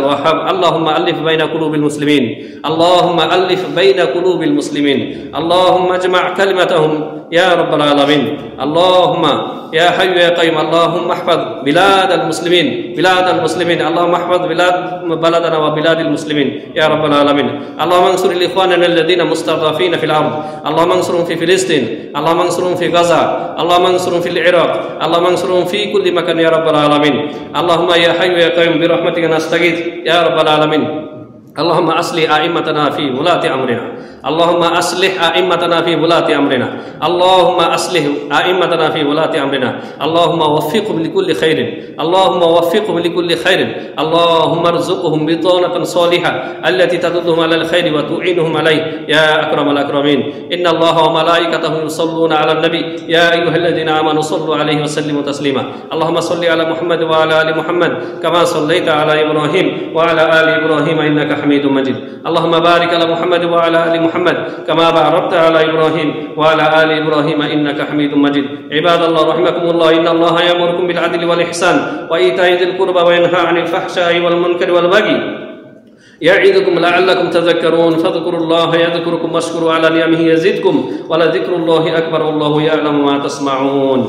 ওয়াহ্হাব। আল্লাহুম্মা আলিফ বাইনা কুলুবিল মুসলিমিন, আল্লাহুম্মা আলিফ বাইনা কুলুবিল মুসলিমিন, আল্লাহুম্মা আজমা' কালিমাতাহুম ইয়া রাব্বাল আলামিন। আল্লাহুম্মা يا حي يا قيوم اللهم احفظ بلاد المسلمين اللهم احفظ بلدنا وبلاد المسلمين يا رب العالمين. اللهم انصر الاخواننا الذين مستضعفين في الارض، اللهم انصرهم في فلسطين، اللهم انصرهم في غزة، اللهم انصرهم في العراق، اللهم انصرهم في كل مكان يا رب العالمين. اللهم يا حي يا قيوم برحمتك نستغيث يا رب العالمين. اللهم أصلح أئمتنا في ولاة أمرنا، اللهم أصلح أئمتنا في ولاة أمرنا، اللهم أصلح أئمتنا في ولاة أمرنا، اللهم وفقهم لكل خير، اللهم وفقهم لكل خير، اللهم ارزقهم بطانة صالحة التي تدلهم على الخير وتعينهم عليه يا أكرم الأكرمين. إن الله وملائكته يصلون على النبي يا أيها الذين آمنوا صلوا عليه وسلموا تسليما. اللهم صل على محمد وعلى آل محمد كما صليت على إبراهيم وعلى آل إبراهيم إنك حميد مجيد. اللهم بارك على محمد وعلى آل محمد محمد كما باركت على إبراهيم وعلى آل إبراهيم إنك حميد مجيد. عباد الله رحمكم الله، إن الله يأمركم بالعدل والإحسان وإيتاء ذي القربى وينهى عن الفحشاء والمنكر والبغي يعظكم لعلكم تذكرون. فاذكروا الله يذكركم واشكروا على نعمه يزدكم ولذكر الله أكبر والله يعلم ما تصنعون.